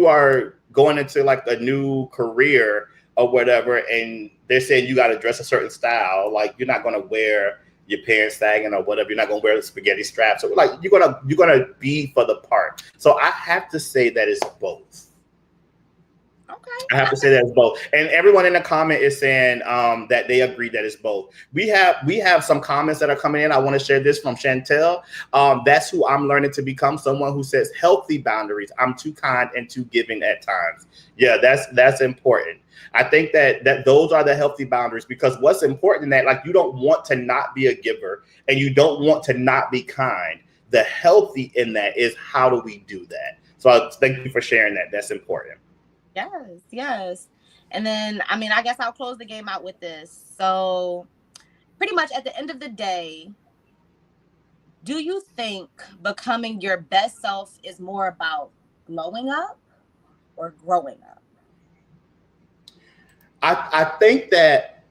are going into like a new career or whatever, and they're saying you got to dress a certain style, like you're not going to wear your pants sagging or whatever. You're not going to wear the spaghetti straps. So like you're gonna be for the part. So I have to say that it's both. Okay. I have to say that it's both. And everyone in the comment is saying that they agree that it's both. We have some comments that are coming in. I want to share this from Chantel. That's who I'm learning to become, someone who says healthy boundaries. I'm too kind and too giving at times. Yeah, that's important. I think that those are the healthy boundaries, because what's important in that, like you don't want to not be a giver and you don't want to not be kind. The healthy in that is how do we do that? So thank you for sharing that. That's important. Yes. And then, I mean, I guess I'll close the game out with this. So pretty much at the end of the day, do you think becoming your best self is more about glowing up or growing up? I think that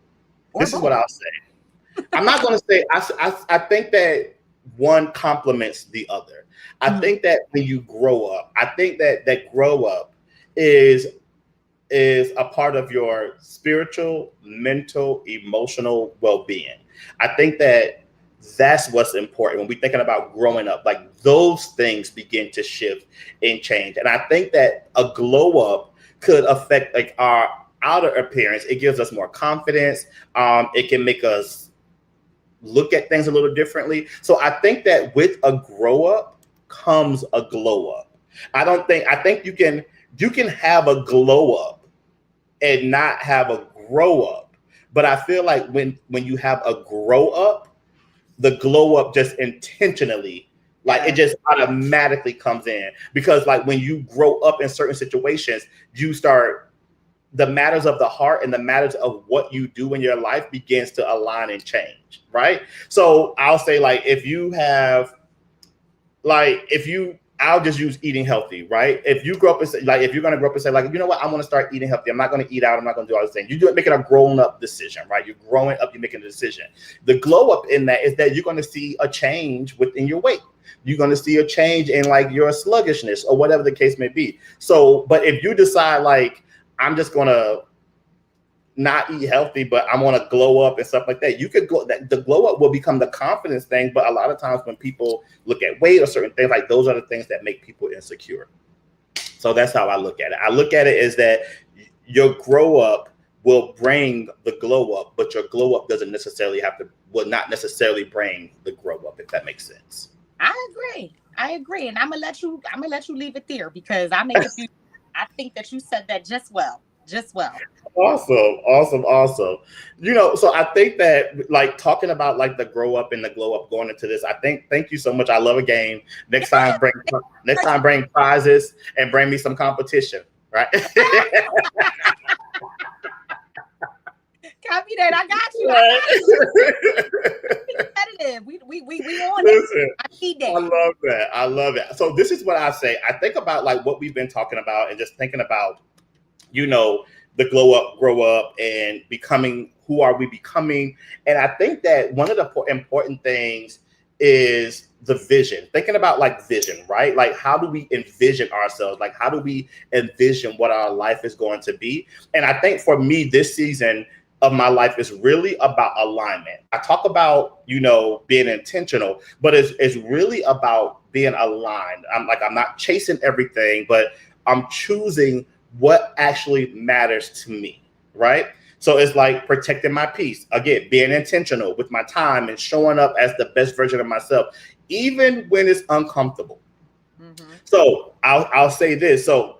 this is what I'll say. I'm not going to say, I think that one complements the other. I think that when you grow up, I think that grow up is a part of your spiritual, mental, emotional well-being. I think that's what's important when we're thinking about growing up. Like those things begin to shift and change. And I think that a glow up could affect like our outer appearance. It gives us more confidence. It can make us look at things a little differently. So I think that with a grow up comes a glow up. I think you can have a glow up and not have a grow up. But I feel like when you have a grow up, the glow up just intentionally, like it just automatically comes in. Because like when you grow up in certain situations, the matters of the heart and the matters of what you do in your life begins to align and change, right? So I'll say I'll just use eating healthy, right? If you grow up and say, like, if you're going to grow up and say, like, you know what, I want to start eating healthy. I'm not going to eat out. I'm not going to do all this thing. You do it, make it a grown up decision, right? You're growing up, you're making a decision. The glow up in that is that you're going to see a change within your weight. You're going to see a change in like your sluggishness or whatever the case may be. So, but if you decide like, I'm just going to not eat healthy, but I want to glow up and stuff like that, you could go, the glow up will become the confidence thing. But a lot of times when people look at weight or certain things, like those are the things that make people insecure. So that's how I look at it. I look at it as that your grow up will bring the glow up, but your glow up will not necessarily bring the grow up, if that makes sense. I agree. I agree, and I'm gonna let you leave it there because I think that you said that just well, just well. Awesome. So I think that like talking about like the grow up and the glow up going into this, thank you so much. I love a game. Next time bring prizes and bring me some competition, right? Copy that. I got you. Competitive. We on it. I need that. I love that. So this is what I say. I think about like what we've been talking about and just thinking about, the glow up, grow up, and becoming who are we becoming. And I think that one of the important things is the vision. Thinking about like vision, right? Like how do we envision ourselves? Like how do we envision what our life is going to be? And I think for me, this season of my life is really about alignment. I talk about, being intentional, but it's really about being aligned. I'm not chasing everything, but I'm choosing what actually matters to me, right? So it's like protecting my peace. Again, being intentional with my time and showing up as the best version of myself, even when it's uncomfortable. Mm-hmm. So I'll say this. So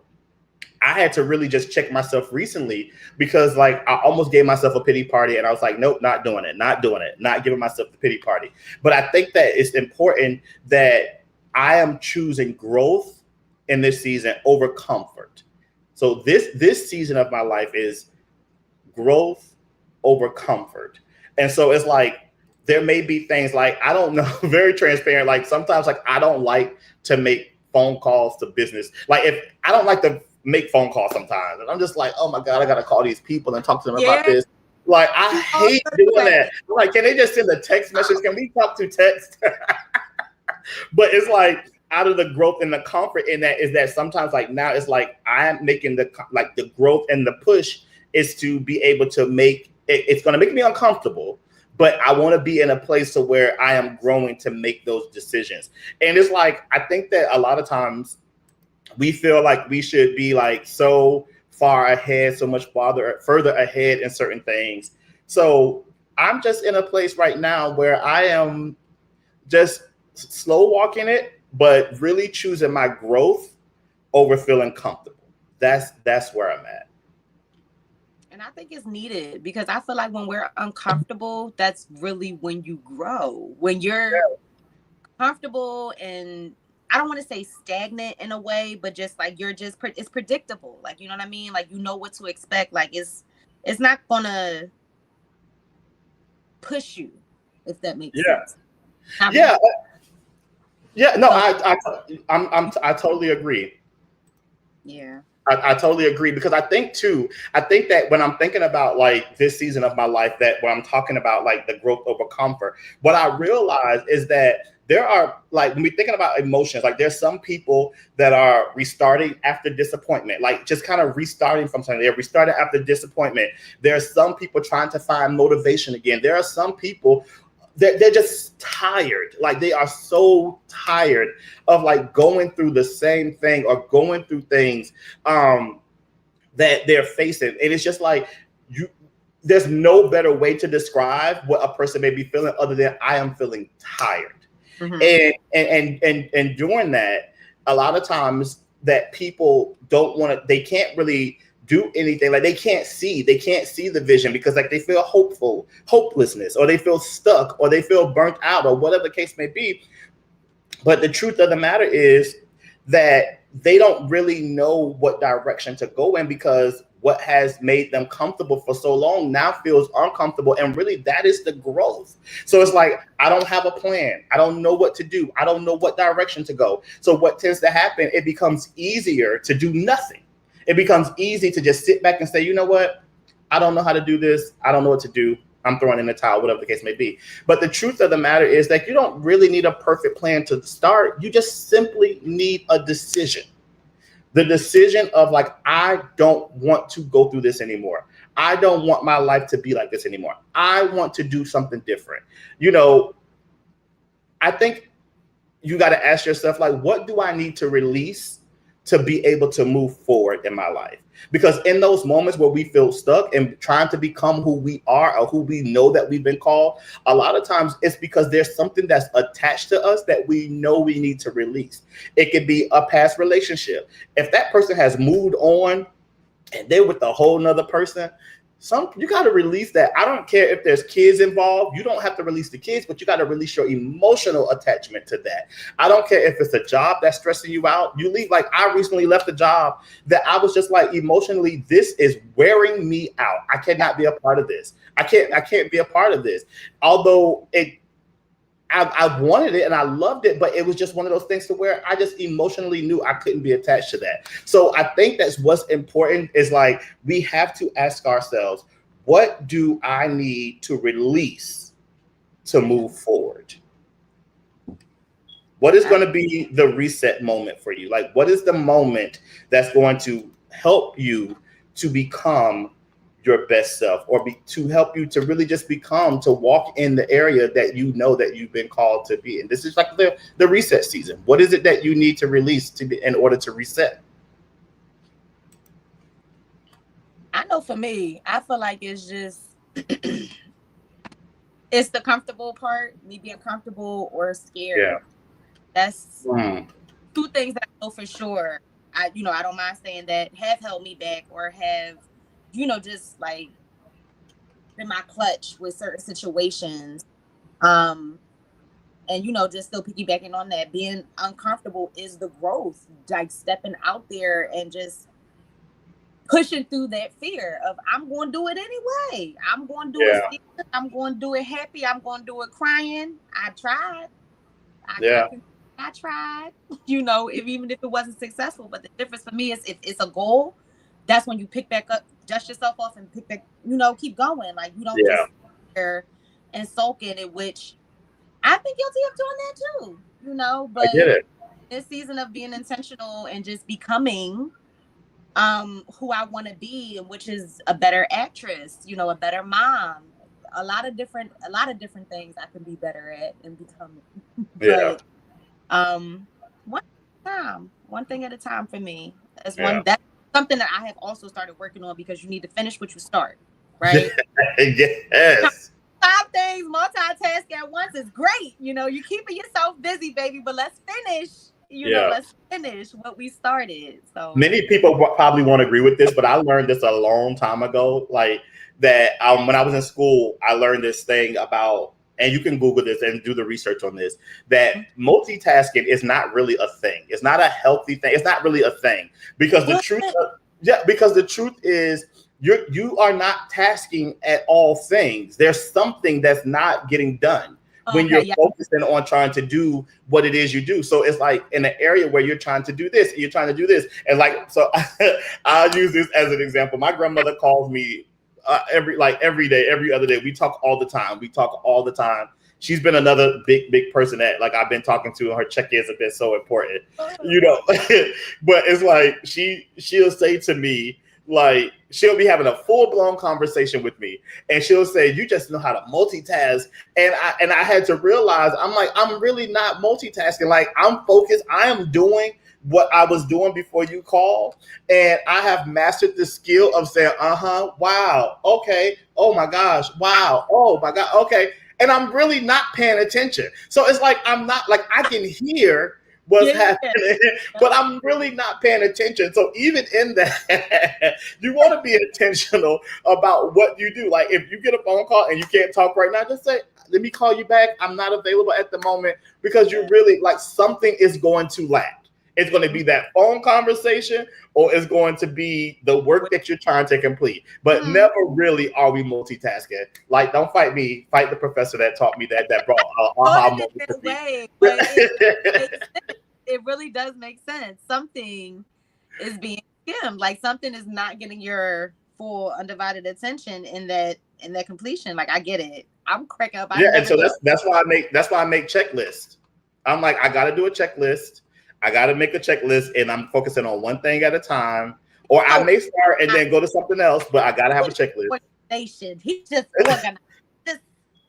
I had to really just check myself recently because like I almost gave myself a pity party and I was like, nope, not doing it, not giving myself the pity party. But I think that it's important that I am choosing growth in this season over comfort. So this season of my life is growth over comfort. And so it's like, there may be things like, I don't know, very transparent. Like sometimes like, I don't like to make phone calls to business. Like if I don't like to make phone calls sometimes. And I'm just like, oh my God, I got to call these people and talk to them about this. Like, I hate doing that. Like, can they just send a text message? Can we talk to text? But it's like, out of the growth and the comfort in that is that sometimes like now it's like I am making the growth and the push is to be able to make it, it's going to make me uncomfortable, but I want to be in a place to where I am growing to make those decisions. And it's like, I think that a lot of times we feel like we should be like so far ahead, so much further ahead in certain things. So I'm just in a place right now where I am just slow walking it, but really choosing my growth over feeling comfortable. That's where I'm at. And I think it's needed because I feel like when we're uncomfortable, that's really when you grow. When you're comfortable and I don't want to say stagnant in a way, but just like it's predictable. Like, you know what I mean? Like, you know what to expect. Like it's not gonna push you, if that makes sense. No, I totally agree. Yeah. I totally agree because I think that when I'm thinking about like this season of my life, that when I'm talking about like the growth over comfort, what I realize is that there are like, when we're thinking about emotions, like there's some people that are restarting after disappointment, like just kind of restarting from something. They're restarting after disappointment. There are some people trying to find motivation again. There are some people they're just tired. Like they are so tired of like going through the same thing or going through things that they're facing. And it's just like there's no better way to describe what a person may be feeling other than I am feeling tired. Mm-hmm. And during that, a lot of times that people they can't really do anything. Like they can't see the vision because like they feel hopelessness, or they feel stuck, or they feel burnt out, or whatever the case may be. But the truth of the matter is that they don't really know what direction to go in because what has made them comfortable for so long now feels uncomfortable. And really that is the growth. So it's like, I don't have a plan. I don't know what to do. I don't know what direction to go. So what tends to happen, it becomes easier to do nothing. It becomes easy to just sit back and say, you know what? I don't know how to do this. I don't know what to do. I'm throwing in the towel, whatever the case may be. But the truth of the matter is that you don't really need a perfect plan to start. You just simply need a decision. The decision of like, I don't want to go through this anymore. I don't want my life to be like this anymore. I want to do something different. I think you got to ask yourself, like, what do I need to release to be able to move forward in my life. Because in those moments where we feel stuck and trying to become who we are or who we know that we've been called, a lot of times it's because there's something that's attached to us that we know we need to release. It could be a past relationship. If that person has moved on and they're with a whole nother person, you got to release that. I don't care if there's kids involved. You don't have to release the kids, but you got to release your emotional attachment to that. I don't care if it's a job that's stressing you out. You leave. Like, I recently left a job that I was just like, emotionally, this is wearing me out. I cannot be a part of this. I can't be a part of this. Although I wanted it and I loved it, but it was just one of those things to where I just emotionally knew I couldn't be attached to that. So I think that's what's important, is like, we have to ask ourselves, what do I need to release to move forward? What is going to be the reset moment for you? Like, what is the moment that's going to help you to become your best self, or to help you to really just to walk in the area that you know that you've been called to be? And this is like the reset season. What is it that you need to release in order to reset? I know for me, I feel like it's just it's the comfortable part, me being comfortable or scared. Yeah. That's two things that I know for sure. I don't mind saying that have held me back, or have, just like in my clutch with certain situations. And, just still piggybacking on that, being uncomfortable is the growth, like stepping out there and just pushing through that fear of, I'm going to do it anyway. I'm going to do it scared. I'm going to do it happy. I'm going to do it crying. I tried. I tried, even if it wasn't successful. But the difference for me is, if it's a goal, that's when you pick back up, dust yourself off, and pick back, keep going. Like, you don't just sit there and sulk in it, which I've been guilty of doing that too, but I get it. This season of being intentional and just becoming who I want to be, which is a better actress, a better mom, a lot of different things I can be better at and becoming. But one thing at a time for me. That's something that I have also started working on, because you need to finish what you start, right? Yes. 5 things multitask at once is great. You're keeping yourself busy, baby, but let's finish. Let's finish what we started. So many people probably won't agree with this, but I learned this a long time ago. Like that, when I was in school, I learned this thing about, and you can Google this and do the research on this, that multitasking is not really a thing. It's not a healthy thing. It's not really a thing, because the truth is, you are not tasking at all things. There's something that's not getting done when you're focusing on trying to do what it is you do. So it's like in an area where you're trying to do this, and you're trying to do this. And like, so I'll use this as an example. My grandmother calls me every day, every other day. We talk all the time. She's been another big person that, like, I've been talking to, and her check-ins have been so important, But it's like, she'll say to me, like, she'll be having a full-blown conversation with me, and she'll say, you just know how to multitask. And I had to realize, I'm like, I'm really not multitasking. Like, I'm focused. I am doing what I was doing before you called, and I have mastered the skill of saying, wow, okay, oh my gosh, wow, oh my God, okay. And I'm really not paying attention. So it's like, I'm not, like, I can hear what's happening, but I'm really not paying attention. So even in that, you want to be intentional about what you do. Like, if you get a phone call and you can't talk right now, just say, let me call you back. I'm not available at the moment, because you're really, like, something is going to lack. It's going to be that phone conversation, or it's going to be the work that you're trying to complete. But never really are we multitasking. Like, don't fight me. Fight the professor that taught me that brought way. It really does make sense. Something is being skimmed. Like, something is not getting your full undivided attention in that completion. Like, I get it. I'm cracking up. And so that's why I make checklists. I'm like, I got to do a checklist. I got to make a checklist, and I'm focusing on one thing at a time. Or I may start and then go to something else, but I got to have a checklist. He's just organized.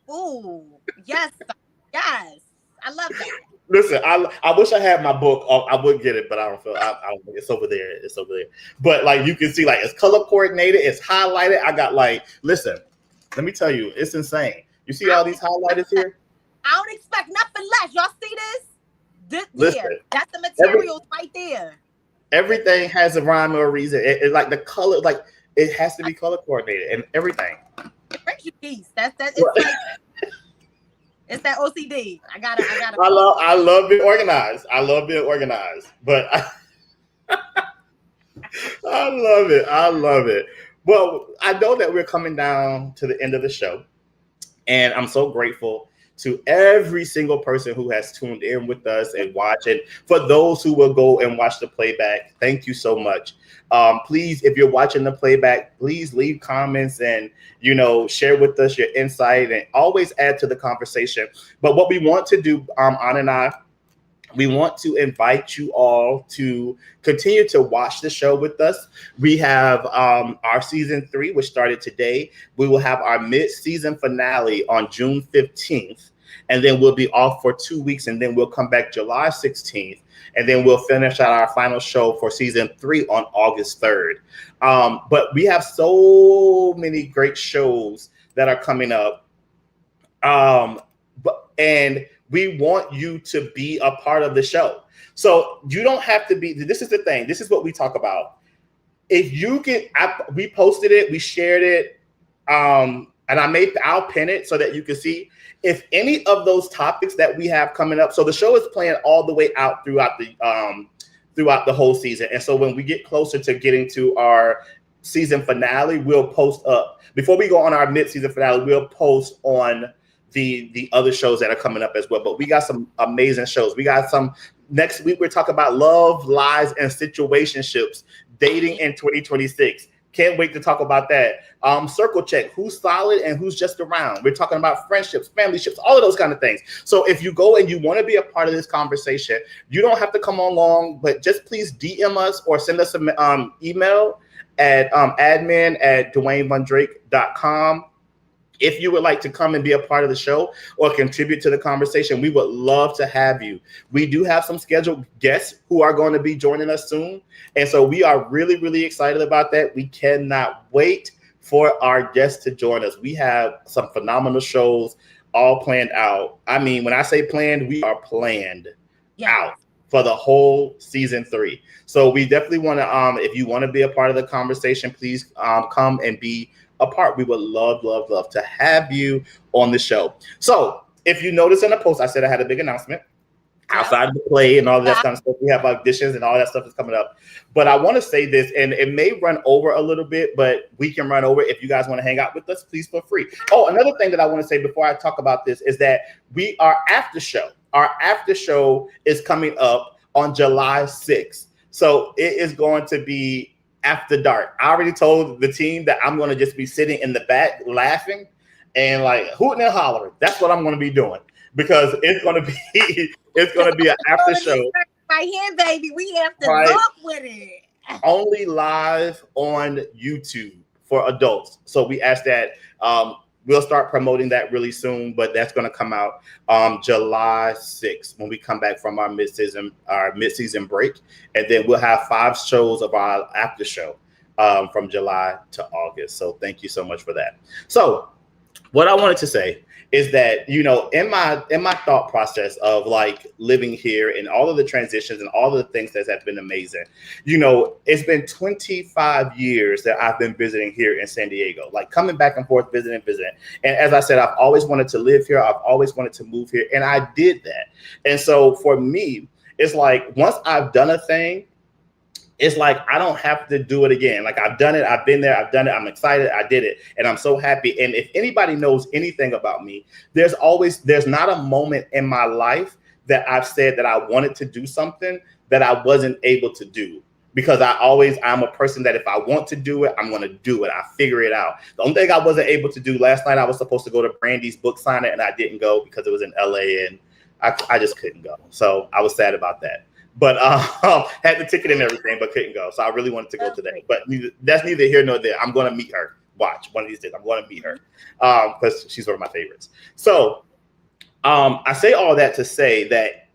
Ooh, yes. I love that. Listen, I wish I had my book. I would get it, but I don't feel. I don't. It's over there. It's over there. But like you can see, like it's color coordinated. It's highlighted. I got like. Listen, let me tell you, it's insane. You see all these highlighters here? I don't expect nothing less. Y'all see this? Listen, yeah, that's the materials right there. Everything has a rhyme or a reason. It like the color, like it has to be color coordinated and everything. It brings you peace. It's like it's that OCD. I gotta. I love being organized. I love being organized, but I love it. I love it. Well, I know that we're coming down to the end of the show, and I'm so grateful to every single person who has tuned in with us and watching. For those who will go and watch the playback, thank you so much. Please, if you're watching the playback, please leave comments and, share with us your insight and always add to the conversation. But what we want to do, Ana and I, we want to invite you all to continue to watch the show with us. We have our season 3, which started today. We will have our mid-season finale on June 15th, and then we'll be off for 2 weeks, and then we'll come back July 16th, and then we'll finish out our final show for season 3 on August 3rd. But we have so many great shows that are coming up. And we want you to be a part of the show. So you don't have to be, this is the thing. This is what we talk about. If you can, we posted it, we shared it, and I'll pin it so that you can see if any of those topics that we have coming up. So the show is playing all the way out throughout the whole season. And so when we get closer to getting to our season finale, we'll post up. Before we go on our mid-season finale, we'll post on the other shows that are coming up as well. But we got some amazing shows. We got some next week. We're talking about love, lies, and situationships, dating in 2026. Can't wait to talk about that. Circle check, who's solid and who's just around. We're talking about friendships, family ships, all of those kind of things. So if you go and you want to be a part of this conversation, you don't have to come on long, but just please DM us or send us an email at admin@dwaynevandrake.com. If you would like to come and be a part of the show or contribute to the conversation, we would love to have you. We do have some scheduled guests who are going to be joining us soon. And so we are really, really excited about that. We cannot wait for our guests to join us. We have some phenomenal shows all planned out. I mean, when I say planned, we are planned out for the whole season 3. So we definitely want to, if you want to be a part of the conversation, please come and be a part. We would love to have you on the show. So if you notice in the post, I said I had a big announcement outside of the play and all of that kind of stuff. We have auditions and all that stuff is coming up. But I want to say this, and it may run over a little bit, but we can run over. If you guys want to hang out with us, please feel free. Oh, another thing that I want to say before I talk about this is that our after show is coming up on July 6th. So it is going to be after dark. I already told the team that I'm going to just be sitting in the back laughing and like hooting and hollering. That's what I'm going to be doing because it's going to be an after show. Right here, baby. We have to look with it. Only live on YouTube for adults. So we asked that we'll start promoting that really soon, but that's going to come out July 6th when we come back from our mid-season break. And then we'll have 5 shows of our after show from July to August. So thank you so much for that. So what I wanted to say is that, in my thought process of like living here and all of the transitions and all of the things that have been amazing, it's been 25 years that I've been visiting here in San Diego, like coming back and forth, visiting. And as I said, I've always wanted to live here. I've always wanted to move here. And I did that. And so for me, it's like, once I've done a thing, it's like, I don't have to do it again. Like I've done it. I've been there. I've done it. I'm excited. I did it. And I'm so happy. And if anybody knows anything about me, there's not a moment in my life that I've said that I wanted to do something that I wasn't able to do. Because I'm a person that if I want to do it, I'm going to do it. I figure it out. The only thing I wasn't able to do last night, I was supposed to go to Brandy's book signing and I didn't go because it was in LA and I just couldn't go. So I was sad about that. But had the ticket and everything, but couldn't go. So I really wanted to go today. But that's neither here nor there. I'm going to meet her. Watch one of these days. I'm going to meet her because she's one of my favorites. So I say all that to say that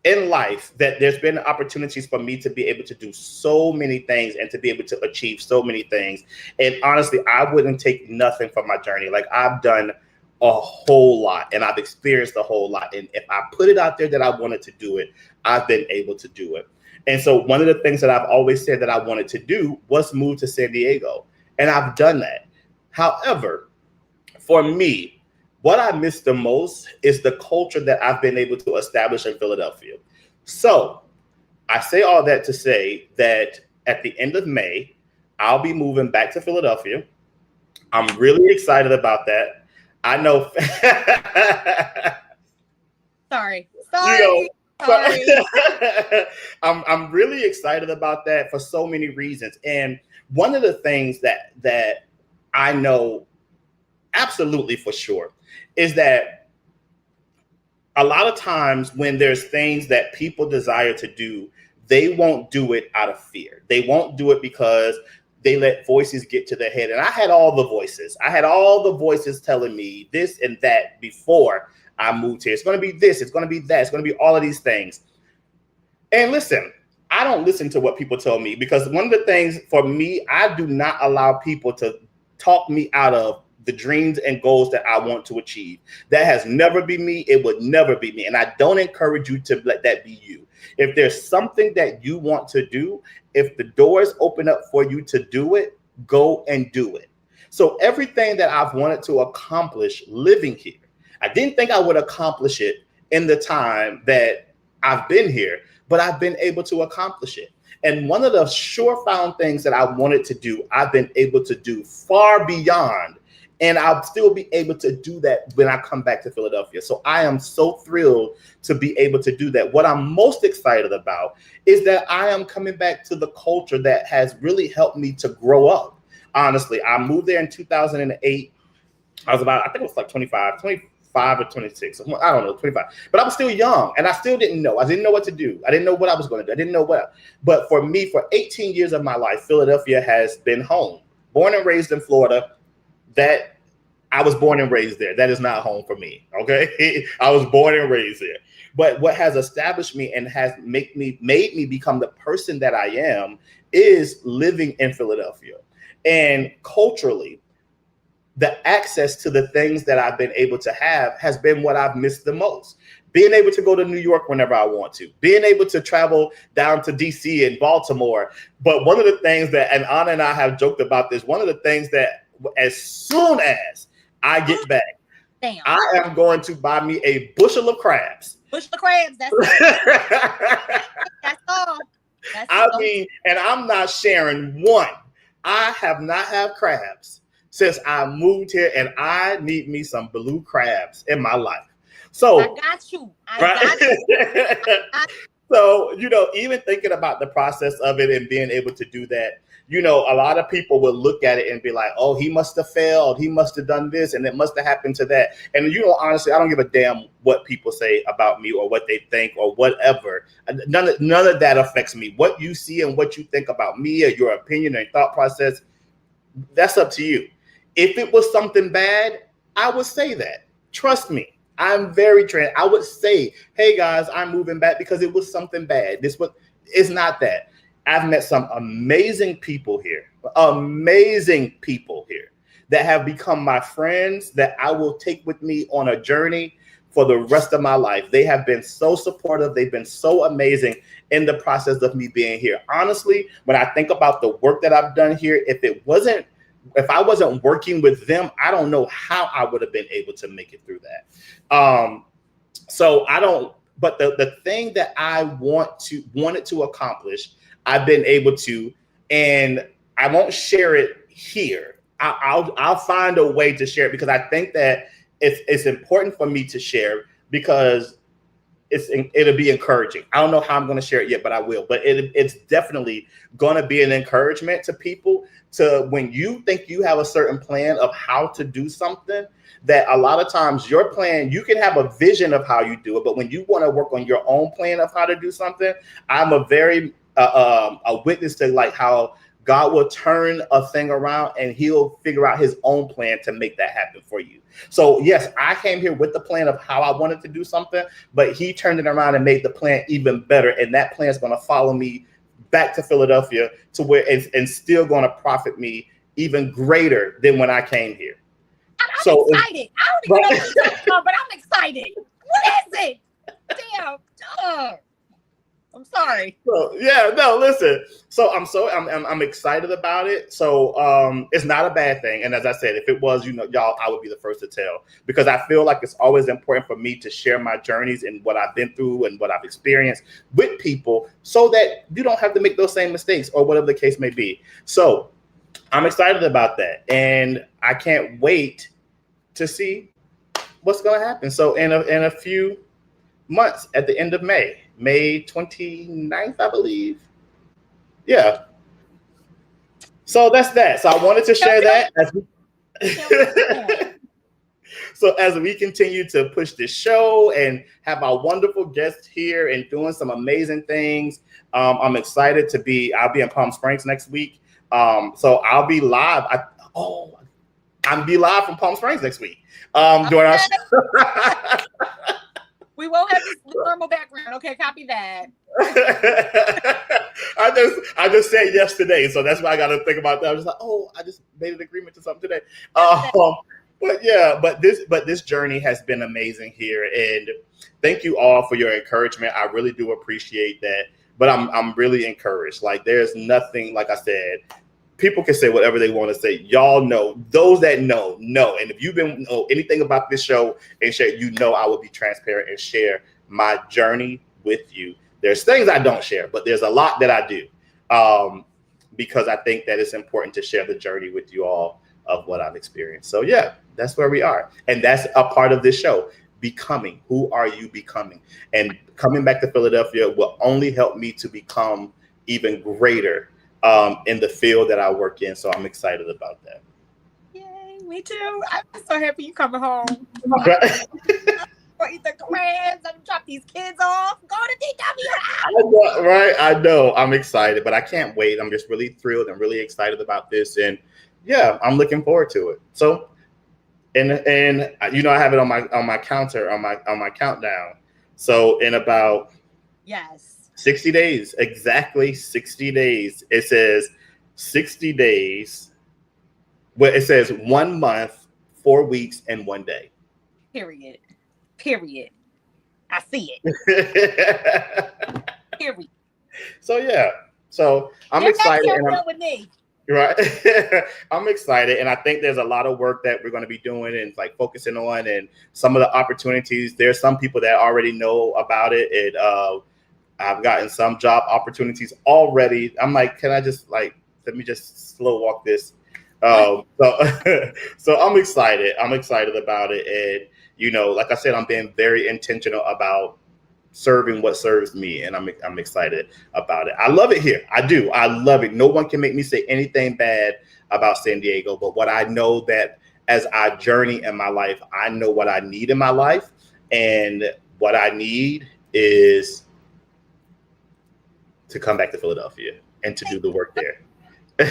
in life that there's been opportunities for me to be able to do so many things and to be able to achieve so many things. And honestly, I wouldn't take nothing from my journey. Like, I've done a whole lot and I've experienced a whole lot. And if I put it out there that I wanted to do it, I've been able to do it. And so one of the things that I've always said that I wanted to do was move to San Diego. And I've done that. However, for me, what I miss the most is the culture that I've been able to establish in Philadelphia. So I say all that to say that at the end of May, I'll be moving back to Philadelphia. I'm really excited about that. I know. Sorry. I'm really excited about that for so many reasons. And one of the things that I know absolutely for sure is that a lot of times when there's things that people desire to do, they won't do it out of fear. They won't do it because they let voices get to their head. And I had all the voices. I had all the voices telling me this and that before I moved here. It's going to be this. It's going to be that. It's going to be all of these things. And listen, I don't listen to what people tell me, because one of the things for me, I do not allow people to talk me out of the dreams and goals that I want to achieve. That has never been me. It would never be me. And I don't encourage you to let that be you. If there's something that you want to do, if the doors open up for you to do it, go and do it. So everything that I've wanted to accomplish living here, I didn't think I would accomplish it in the time that I've been here, but I've been able to accomplish it. And one of the surefire things that I wanted to do, I've been able to do far beyond. And I'll still be able to do that when I come back to Philadelphia. So I am so thrilled to be able to do that. What I'm most excited about is that I am coming back to the culture that has really helped me to grow up. Honestly, I moved there in 2008. I was about, I think it was like 25 or 26. I don't know, 25. But I was still young and I still didn't know. I didn't know what to do. I didn't know what I was going to do. I didn't know what. But for me, for 18 years of my life, Philadelphia has been home. Born and raised in Florida. That I was born and raised there. That is not home for me. Okay. I was born and raised there. But what has established me and has made me become the person that I am is living in Philadelphia. And culturally, the access to the things that I've been able to have has been what I've missed the most. Being able to go to New York whenever I want to, being able to travel down to DC and Baltimore. But one of the things that, and Ana and I have joked about this, one of the things that as soon as I get back, I am going to buy me a bushel of crabs. Bushel of crabs, that's it. That's all. I mean, and I'm not sharing one. I have not had crabs since I moved here, and I need me some blue crabs in my life. So I got you. I got you. So, even thinking about the process of it and being able to do that, a lot of people will look at it and be like, oh, he must have failed. He must have done this and it must have happened to that. And, honestly, I don't give a damn what people say about me or what they think or whatever. None of that affects me. What you see and what you think about me or your opinion and thought process, that's up to you. If it was something bad, I would say that. Trust me. I'm very transparent. I would say, hey, guys, I'm moving back because it was something bad. It's not that. I've met some amazing people here that have become my friends that I will take with me on a journey for the rest of my life. They have been so supportive. They've been so amazing in the process of me being here. Honestly, when I think about the work that I've done here, if I wasn't working with them, I don't know how I would have been able to make it through that. But the thing that I wanted to accomplish, I've been able to, and I won't share it here. I'll find a way to share it because I think that it's important for me to share because it'll be encouraging. I don't know how I'm going to share it yet, but I will. But it's definitely going to be an encouragement to people to when you think you have a certain plan of how to do something, that a lot of times your plan, you can have a vision of how you do it. But when you want to work on your own plan of how to do something, I'm a very a witness to like how God will turn a thing around and he'll figure out his own plan to make that happen for you. So yes, I came here with the plan of how I wanted to do something, but he turned it around and made the plan even better. And that plan is going to follow me back to Philadelphia to where and still going to profit me even greater than when I came here. I'm excited. I don't even know what you're talking about, but I'm excited. What is it? Damn. I'm sorry. So, yeah, no, listen. So I'm excited about it. So it's not a bad thing. And as I said, if it was, y'all, I would be the first to tell, because I feel like it's always important for me to share my journeys and what I've been through and what I've experienced with people so that you don't have to make those same mistakes or whatever the case may be. So I'm excited about that. And I can't wait to see what's going to happen. So in a few months, at the end of May 29th, I believe. Yeah. So that's that. So I wanted to share that. So as we continue to push this show and have our wonderful guests here and doing some amazing things, I'm excited to I'll be in Palm Springs next week. So I'll be live. I'll be live from Palm Springs next week. During our show. We won't have this normal background. Okay, copy that. I just said yes today, so that's why I got to think about that. I was like, I just made an agreement to something today. But this journey has been amazing here, and thank you all for your encouragement. I really do appreciate that. But I'm really encouraged. Like, there's nothing, like I said, people can say whatever they want to say. Y'all know, those that know. And if you've been know anything about this show and share, I will be transparent and share my journey with you. There's things I don't share, but there's a lot that I do, because I think that it's important to share the journey with you all of what I've experienced. So yeah, that's where we are. And that's a part of this show. Becoming. Who are you becoming? And coming back to Philadelphia will only help me to become even greater in the field that I work in. So I'm excited about that. Yay, me too. I'm so happy you coming home. Eat the crabs and drop these kids off. Go to DW. I know. I'm excited, but I can't wait. I'm just really thrilled and really excited about this. And yeah, I'm looking forward to it. So, and I have it on my counter, on my countdown. So in about 60 days, exactly 60 days. It says 60 days. Well, it says 1 month, 4 weeks, and 1 day. Period. I see it. Period. So yeah. So I'm excited. With me. Right. I'm excited. And I think there's a lot of work that we're going to be doing and like focusing on, and some of the opportunities. There's some people that already know about it. And I've gotten some job opportunities already. I'm like, can I just let me just slow walk this. So I'm excited. I'm excited about it. And, like I said, I'm being very intentional about serving what serves me. And I'm excited about it. I love it here. I do. I love it. No one can make me say anything bad about San Diego. But what I know that as I journey in my life, I know what I need in my life. And what I need is to come back to Philadelphia and to do the work there. And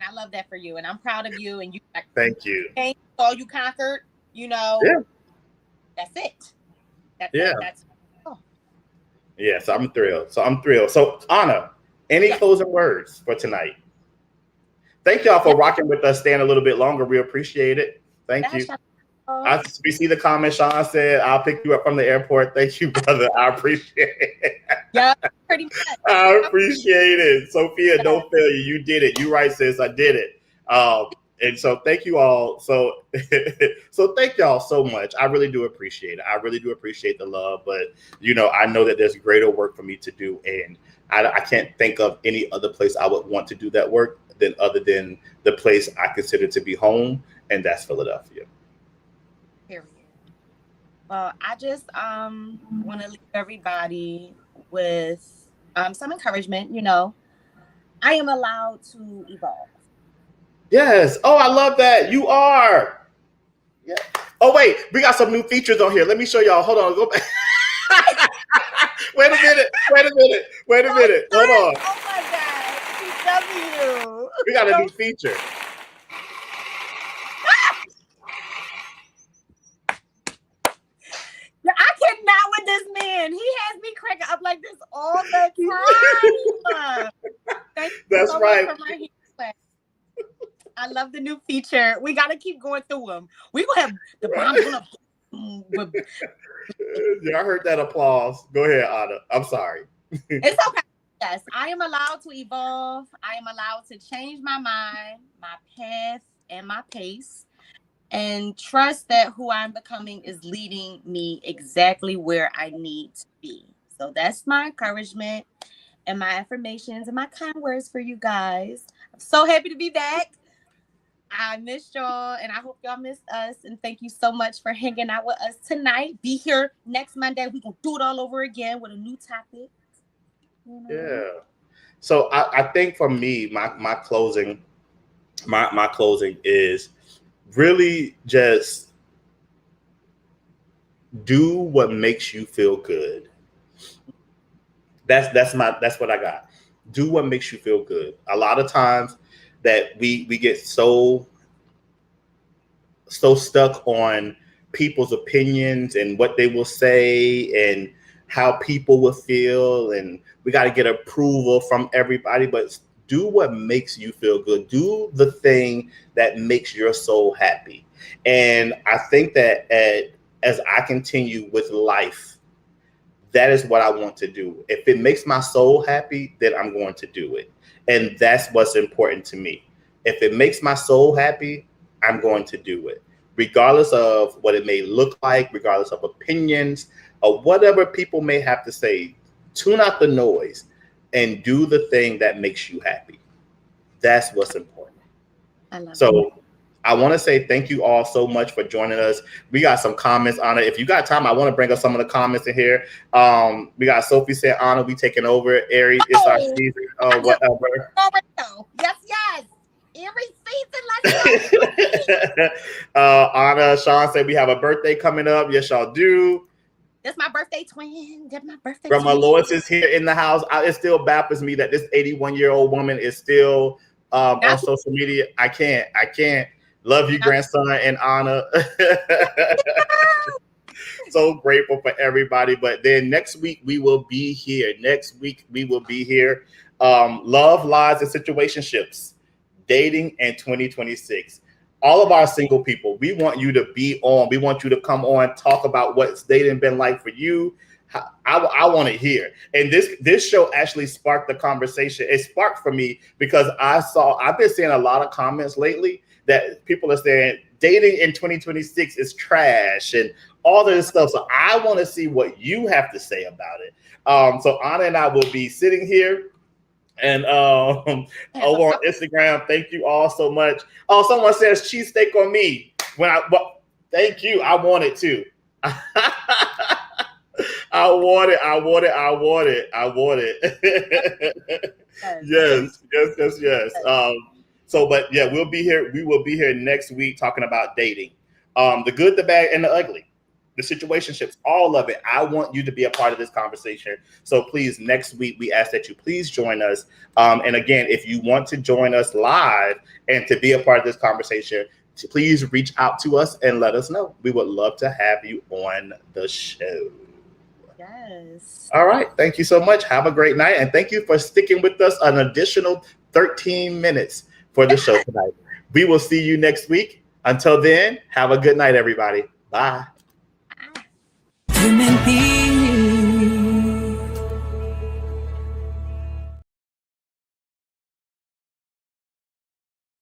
I love that for you. And I'm proud of you. And you. Thank you. All you conquered, Yeah. That's it. Yeah, so I'm thrilled. So Ana, any closing words for tonight? Thank y'all for rocking with us, staying a little bit longer. We appreciate it. Thank you. We see the comment. Sean said, "I'll pick you up from the airport." Thank you, brother. I appreciate it. Yeah, pretty much. I appreciate it. Sophia, don't fail you. You did it. You right, sis. I did it. And so thank you all. So thank y'all so much. I really do appreciate it. I really do appreciate the love. But, I know that there's greater work for me to do. And I can't think of any other place I would want to do that work other than the place I consider to be home. And that's Philadelphia. Period. Well, I just want to leave everybody with some encouragement. I am allowed to evolve. Yes. Oh, I love that. You are. Yeah. Oh, wait. We got some new features on here. Let me show y'all. Hold on. Go back. Wait a minute. Hold on. Oh, my God. W. We got a new feature. I cannot with this man. He has me cracking up like this all the time. That's so right. I love the new feature. We got to keep going through them. We're going to have the bombs going to... Yeah, I heard that applause. Go ahead, Ana. I'm sorry. It's okay. Yes, I am allowed to evolve. I am allowed to change my mind, my path, and my pace, and trust that who I'm becoming is leading me exactly where I need to be. So that's my encouragement and my affirmations and my kind words for you guys. I'm so happy to be back. I missed y'all, and I hope y'all missed us. And thank you so much for hanging out with us tonight. Be here next Monday. We're going to do it all over again with a new topic. You know? Yeah. So I think for me, my closing is really just do what makes you feel good. That's what I got. Do what makes you feel good. A lot of times that we get so stuck on people's opinions and what they will say and how people will feel, and we got to get approval from everybody. But do what makes you feel good. Do the thing that makes your soul happy. And I think that as I continue with life, that is what I want to do. If it makes my soul happy, then I'm going to do it. And that's what's important to me. If it makes my soul happy, I'm going to do it, regardless of what it may look like, regardless of opinions or whatever people may have to say. Tune out the noise and do the thing that makes you happy. That's what's important. I love it. I want to say thank you all so much for joining us. We got some comments on it. If you got time, I want to bring up some of the comments in here. We got Sophie said, Ana, we taking over. Ari, it's our season. Whatever. Yes. Every season, let's go. Ana, Sean said we have a birthday coming up. Yes, y'all do. That's my birthday twin. Grandma Lois is here in the house. It still baffles me that this 81-year-old woman is still on social media. I can't. Love you, grandson and Ana. So grateful for everybody. But then next week we will be here. Love, lies, and situationships. Dating in 2026. All of our single people, we want you to be on. We want you to come on, talk about what's dating been like for you. I want to hear. And this show actually sparked the conversation. It sparked for me because I've been seeing a lot of comments lately that people are saying dating in 2026 is trash and all of this stuff. So I want to see what you have to say about it. So Ana and I will be sitting here. And over on Instagram, thank you all so much. Oh, someone says cheesesteak on me. Thank you. I want it too. I want it. Yes. But yeah, we'll be here. We will be here next week talking about dating, the good, the bad, and the ugly. The situationships, all of it. I want you to be a part of this conversation. So please, next week, we ask that you please join us. And again, if you want to join us live and to be a part of this conversation, please reach out to us and let us know. We would love to have you on the show. Yes. All right. Thank you so much. Have a great night. And thank you for sticking with us an additional 13 minutes for the show tonight. We will see you next week. Until then, have a good night, everybody. Bye.